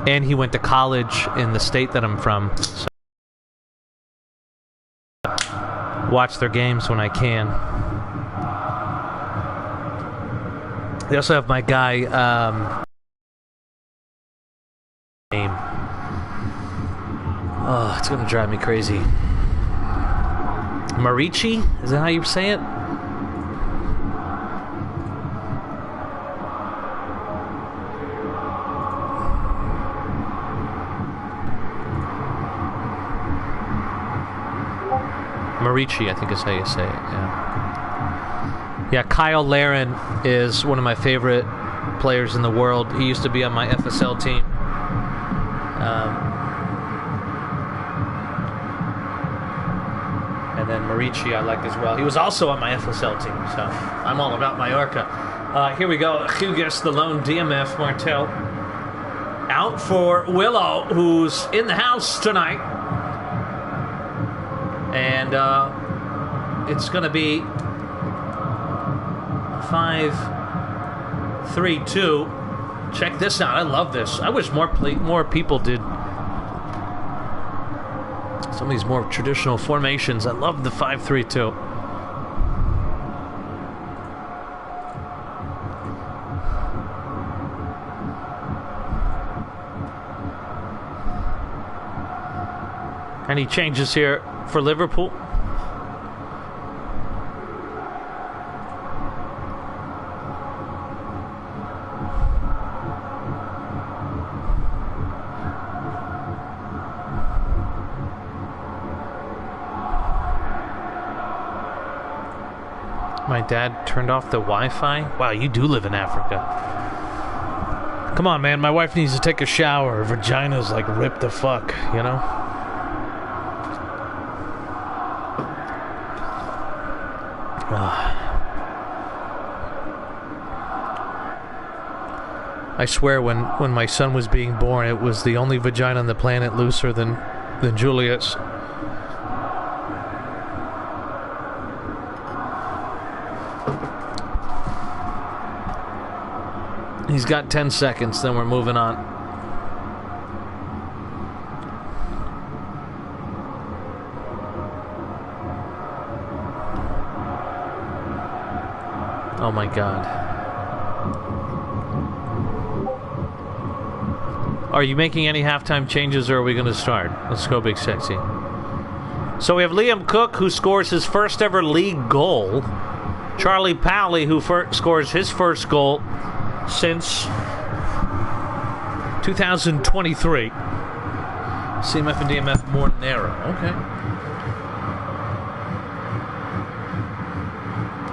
C: and he went to college in the state that I'm from. So watch their games when I can. They also have my guy name. Oh, it's gonna drive me crazy. Marici? Is that how you say it? Marici, I think is how you say it, yeah. Yeah, Kyle Larin is one of my favorite players in the world. He used to be on my FSL team. And then Marici I like as well. He was also on my FSL team, so I'm all about Mallorca. Here we go. Hugas, the lone DMF, Martel. Out for Willow, who's in the house tonight. And it's going to be 5-3-2. Check this out. I love this. I wish more people did some of these more traditional formations. I love the 5-3-2. Any changes here for Liverpool? My dad turned off the Wi-Fi? Wow, you do live in Africa. Come on, man. My wife needs to take a shower. Her vagina's like ripped the fuck, you know? I swear when my son was being born, it was the only vagina on the planet looser than Julius. He's got 10 seconds, then we're moving on. Oh my God. Are you making any halftime changes, or are we going to start? Let's go, Big Sexy. So we have Liam Cook, who scores his first ever league goal. Charlie Powley, who scores his first goal since 2023. CMF and DMF Mornero. Okay.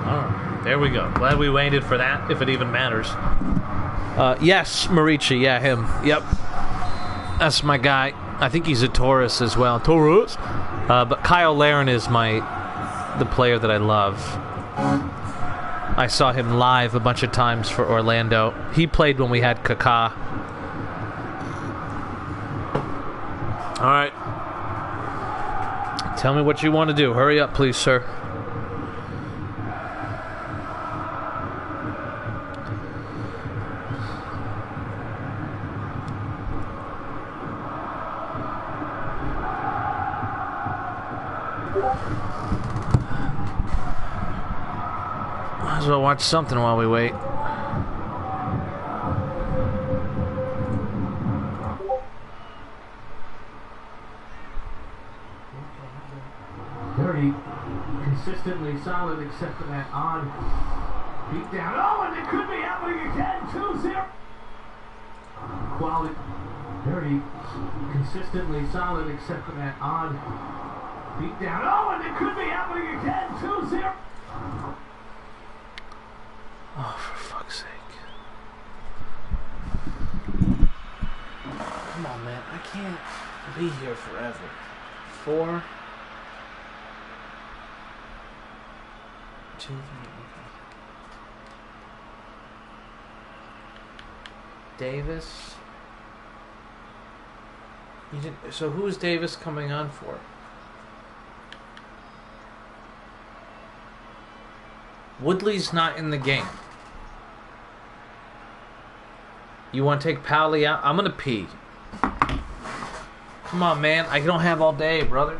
C: All right. There we go. Glad we waited for that, if it even matters. Yes, Marici. Yeah, him. Yep. That's my guy. I think he's a Taurus as well. Taurus. But Kyle Larin is the player that I love. I saw him live a bunch of times for Orlando. He played when we had Kaká. All right. Tell me what you want to do. Hurry up, please, sir. Might as well watch something while we wait.
B: Consistently solid except for that odd beat down. Oh, and it could be happening again. 2-0. Quality. Very consistently solid except for that odd beat down. Oh, and it could be happening again. 2-0.
C: Oh, for fuck's sake. Come on, man. I can't be here forever. 4, 2, 3, okay. Davis. So who is Davis coming on for? Woodley's not in the game. You want to take Powley out? I'm going to pee. Come on, man. I don't have all day, brother.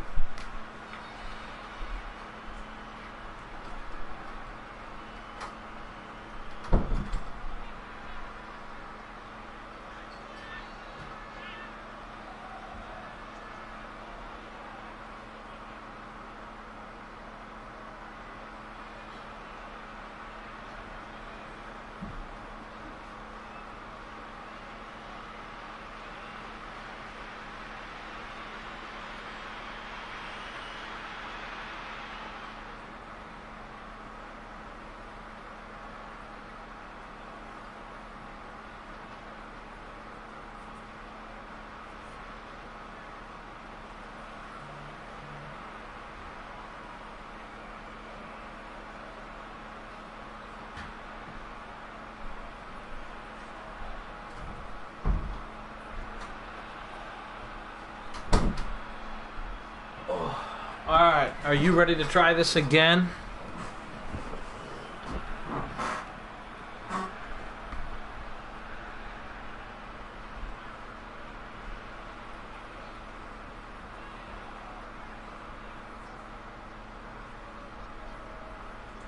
C: Alright, are you ready to try this again?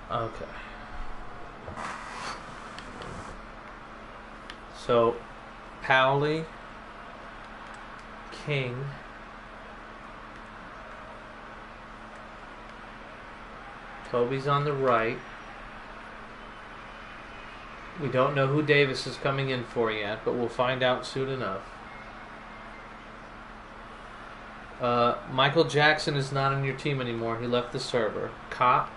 C: Okay. So, Powley, King, Toby's on the right. We don't know who Davis is coming in for yet, but we'll find out soon enough. Michael Jackson is not on your team anymore. He left the server. Kopp,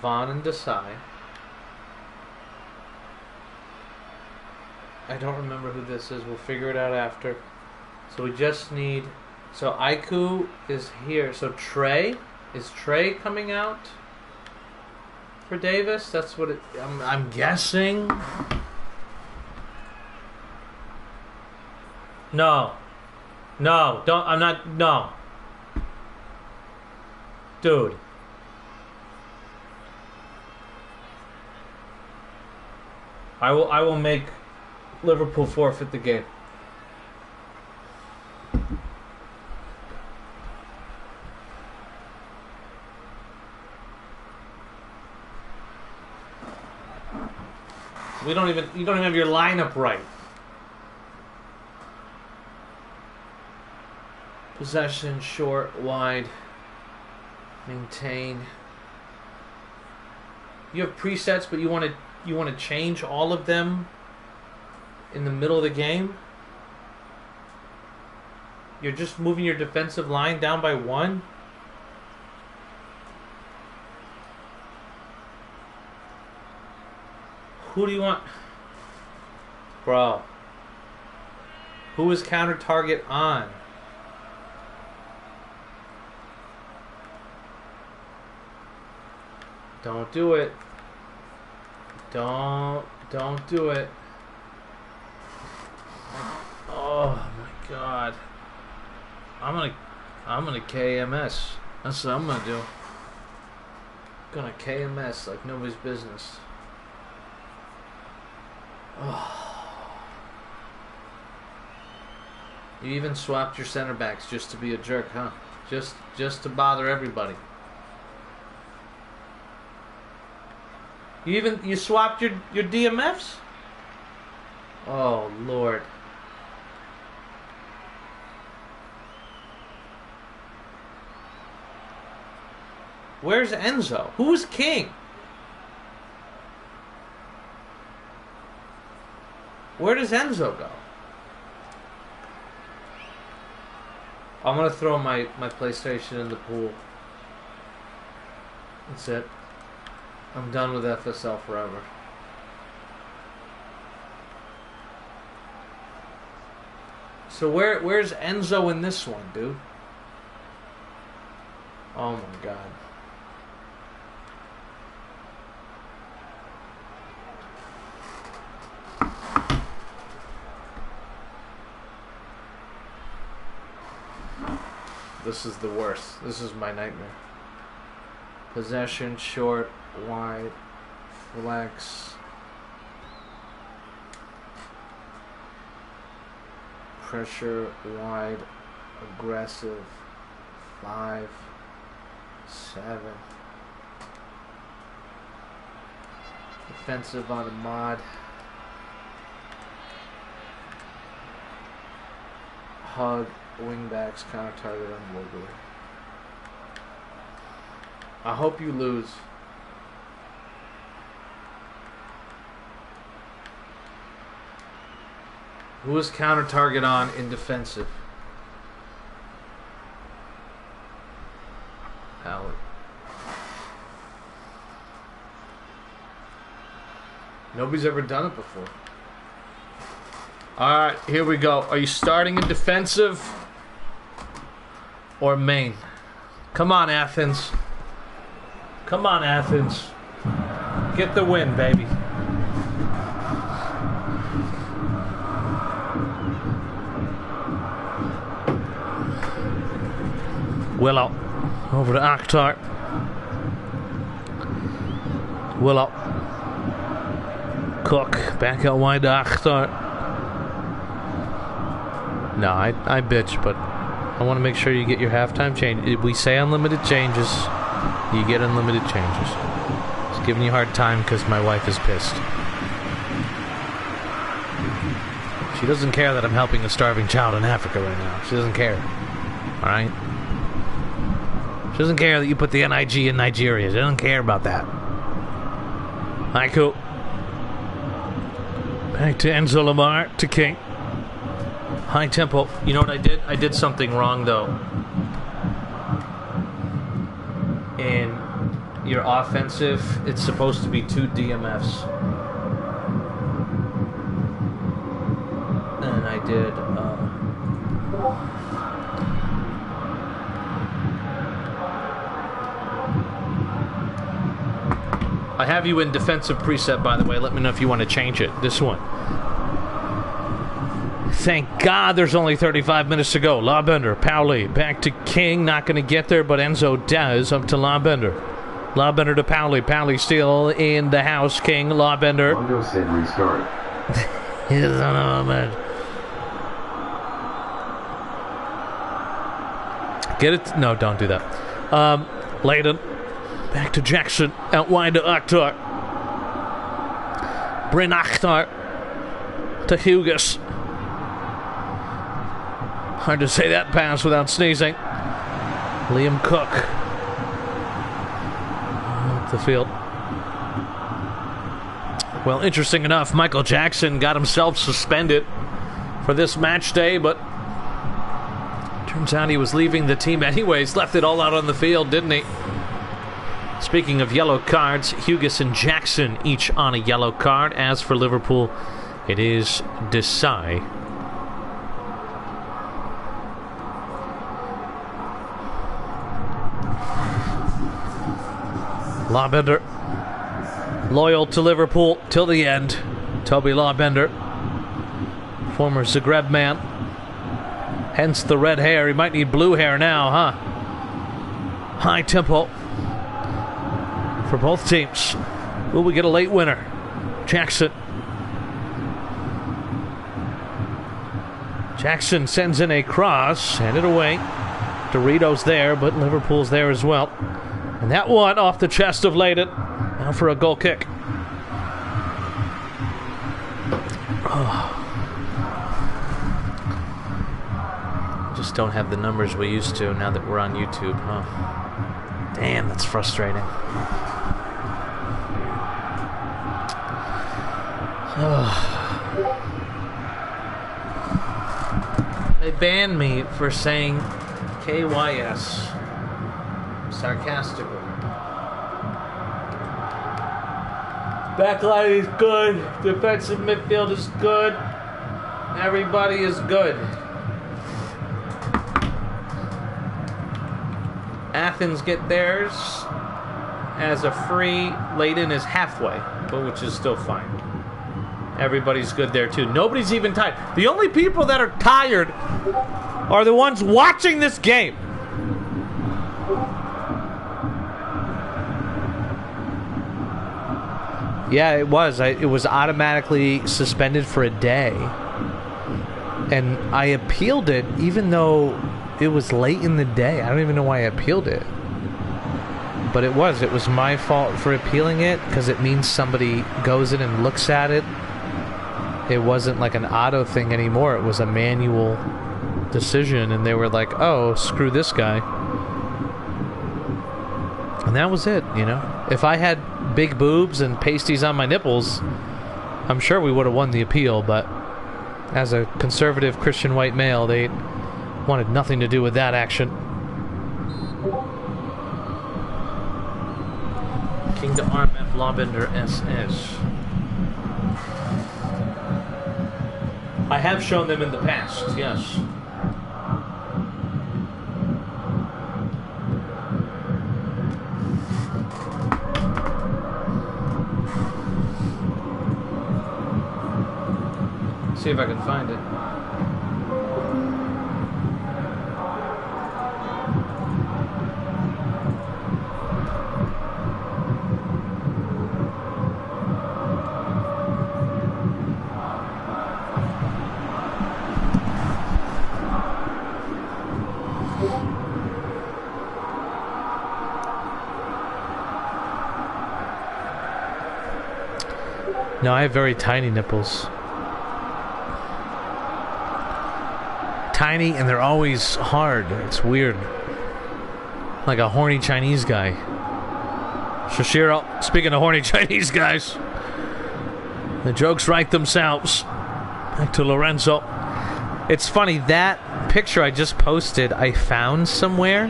C: Vaughn, and Desai. I don't remember who this is. We'll figure it out after. So we just need... So Aiku is here. So Trey? Is Trey coming out for Davis? That's what I'm guessing. No. No. Don't. I'm not. No. Dude. I will make Liverpool forfeit the game. You don't even have your lineup right. Possession, short, wide, maintain. You have presets, but you want to change all of them in the middle of the game. You're just moving your defensive line down by 1. Who do you want? Bro. Who is counter target on? Don't do it. Don't do it. Oh my god. I'm gonna KMS. That's what I'm gonna do. Gonna KMS like nobody's business. Oh. You even swapped your center backs just to be a jerk, huh? Just to bother everybody. You swapped your DMFs? Oh Lord. Where's Enzo? Who's king? Where does Enzo go? I'm gonna throw my PlayStation in the pool. That's it. I'm done with FSL forever. So where's Enzo in this one, dude? Oh my god. This is the worst. This is my nightmare. Possession, short, wide, flex. Pressure, wide, aggressive, 5, 7. Defensive on a mod. Hug, wingbacks, counter target on Woodley. I hope you lose. Who is counter target on in defensive? Howard. Nobody's ever done it before. Alright, here we go. Are you starting in defensive or main? Come on, Athens. Come on, Athens. Get the win, baby. Willow. Over to Akhtar. Willow. Cook. Back out wide to Akhtar. No, I bitch, but I want to make sure you get your halftime change. We say unlimited changes. You get unlimited changes. Just giving you a hard time because my wife is pissed. She doesn't care that I'm helping a starving child in Africa right now. She doesn't care. Alright? She doesn't care that you put the NIG in Nigeria. She doesn't care about that. Alright, cool. Back to Enzo Lamar, to King. High tempo. You know what I did? I did something wrong, though. In your offensive, it's supposed to be 2 DMFs. And I did, I have you in defensive preset, by the way. Let me know if you want to change it. This one. Thank God there's only 35 minutes to go. Lawbender, Powley, back to King. Not going to get there, but Enzo does. Up to Lawbender. Lawbender to Powley. Powley still in the house. King, Lawbender.
F: Mondo said restart.
C: He's on a man. Get it? No, don't do that. Layden. Back to Jackson. Out wide to Akhtar. Bryn Akhtar. To Hugas. Hard to say that pass without sneezing. Liam Cook. Up the field. Well, interesting enough, Michael Jackson got himself suspended for this match day, but turns out he was leaving the team anyways. Left it all out on the field, didn't he? Speaking of yellow cards, Hugas and Jackson each on a yellow card. As for Liverpool, it is Desai. Lawbender, loyal to Liverpool till the end. Toby Lawbender, former Zagreb man. Hence the red hair. He might need blue hair now, huh? High tempo for both teams. Will we get a late winner? Jackson. Jackson sends in a cross, handed away. Doritos there, but Liverpool's there as well. And that one off the chest of Layden. Now for a goal kick. Just don't have the numbers we used to now that we're on YouTube, huh? Damn, that's frustrating. They banned me for saying KYS sarcastically. Backline is good. Defensive midfield is good. Everybody is good. Athens get theirs as a free. Layden is halfway, but which is still fine. Everybody's good there too. Nobody's even tired. The only people that are tired are the ones watching this game. Yeah, it was. It was automatically suspended for a day. And I appealed it even though it was late in the day. I don't even know why I appealed it. But it was my fault for appealing it because it means somebody goes in and looks at it. It wasn't like an auto thing anymore. It was a manual decision, and they were like, oh, screw this guy. And that was it, you know. If I had big boobs and pasties on my nipples, I'm sure we would have won the appeal, but as a conservative Christian white male, they wanted nothing to do with that action. King to RMF Lawbender SS. I have shown them in the past, yes. See if I can find it. No, I have very tiny nipples. Tiny, and they're always hard. It's weird. Like a horny Chinese guy. Shashiro, speaking of horny Chinese guys, the jokes write themselves. Back to Lorenzo. It's funny, that picture I just posted, I found somewhere.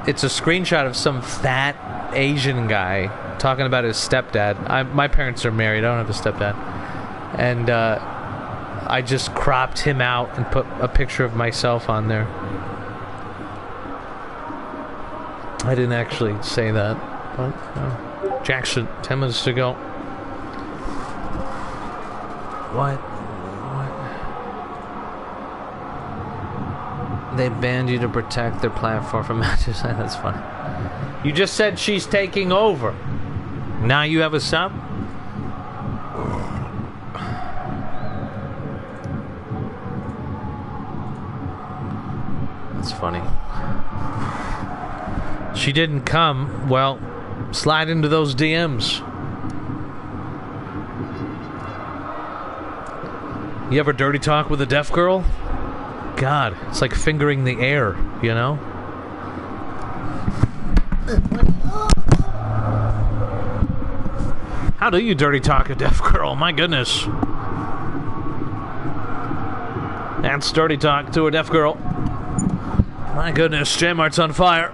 C: It's a screenshot of some fat Asian guy talking about his stepdad. My parents are married. I don't have a stepdad. And I just cropped him out and put a picture of myself on there. I didn't actually say that. But, Jackson, 10 minutes to go. What? They banned you to protect their platform from matches. That's funny. You just said she's taking over. Now you have a sub? That's funny. She didn't come. Well, slide into those DMs. You ever dirty talk with a deaf girl? God, it's like fingering the air, you know? How do you dirty talk a deaf girl? My goodness. That's dirty talk to a deaf girl. My goodness, J-Mart's on fire.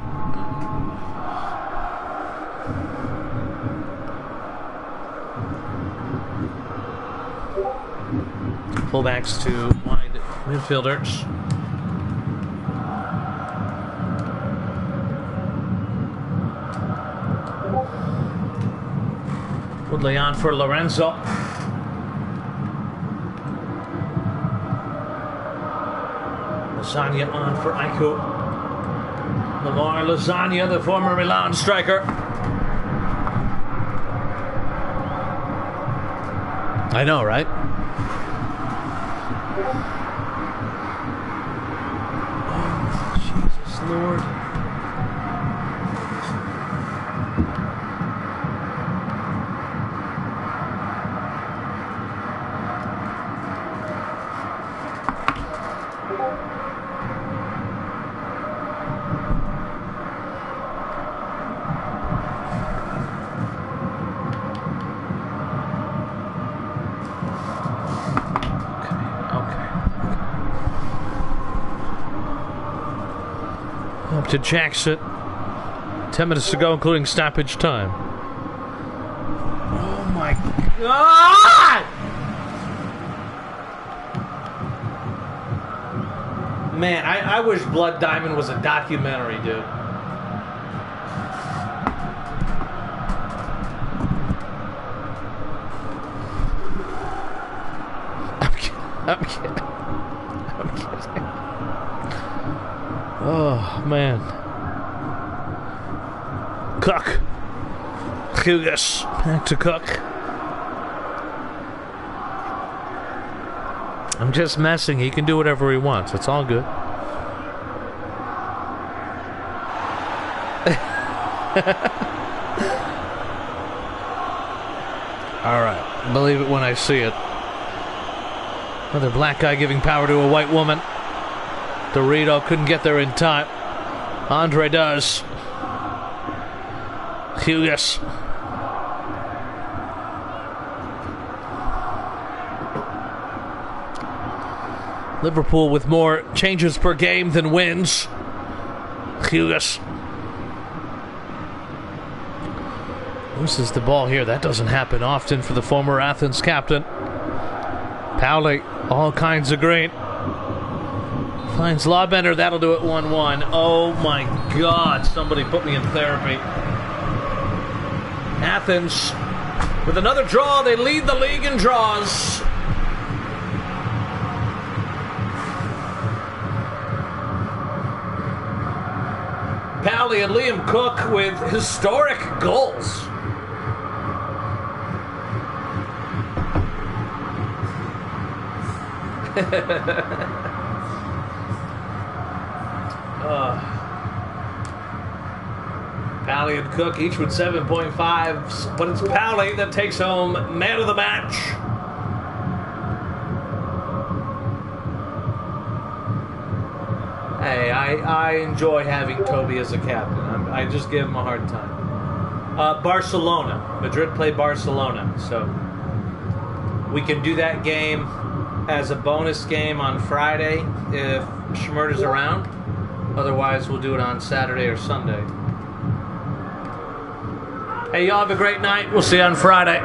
C: Fullbacks to wide midfielders. Woodley on for Lorenzo. Lasagna on for Aiku. Lamar Lasagna, the former Milan striker. I know, right? Oh, Jesus Lord. Up to Jackson. 10 minutes to go, including stoppage time. Oh my God! Man, I wish Blood Diamond was a documentary, dude. I'm kidding. Oh, man. Cook. Hughes. Back to Cook. I'm just messing. He can do whatever he wants. It's all good. All right. Believe it when I see it. Another black guy giving power to a white woman. Dorito couldn't get there in time. Andre does. Hughes. Liverpool with more changes per game than wins. Hughes. Loses the ball here. That doesn't happen often for the former Athens captain. Powley, all kinds of green. Finds Lawbender. That'll do it 1-1. Oh my God. Somebody put me in therapy. Athens with another draw. They lead the league in draws. Powley and Liam Cook with historic goals. Powley and Cook each with 7.5, but it's Powley that takes home man of the match. Hey, I enjoy having Toby as a captain. I just give him a hard time. Barcelona. Madrid play Barcelona, so we can do that game as a bonus game on Friday if Schmurder's around. Otherwise, we'll do it on Saturday or Sunday. Hey, y'all have a great night. We'll see you on Friday.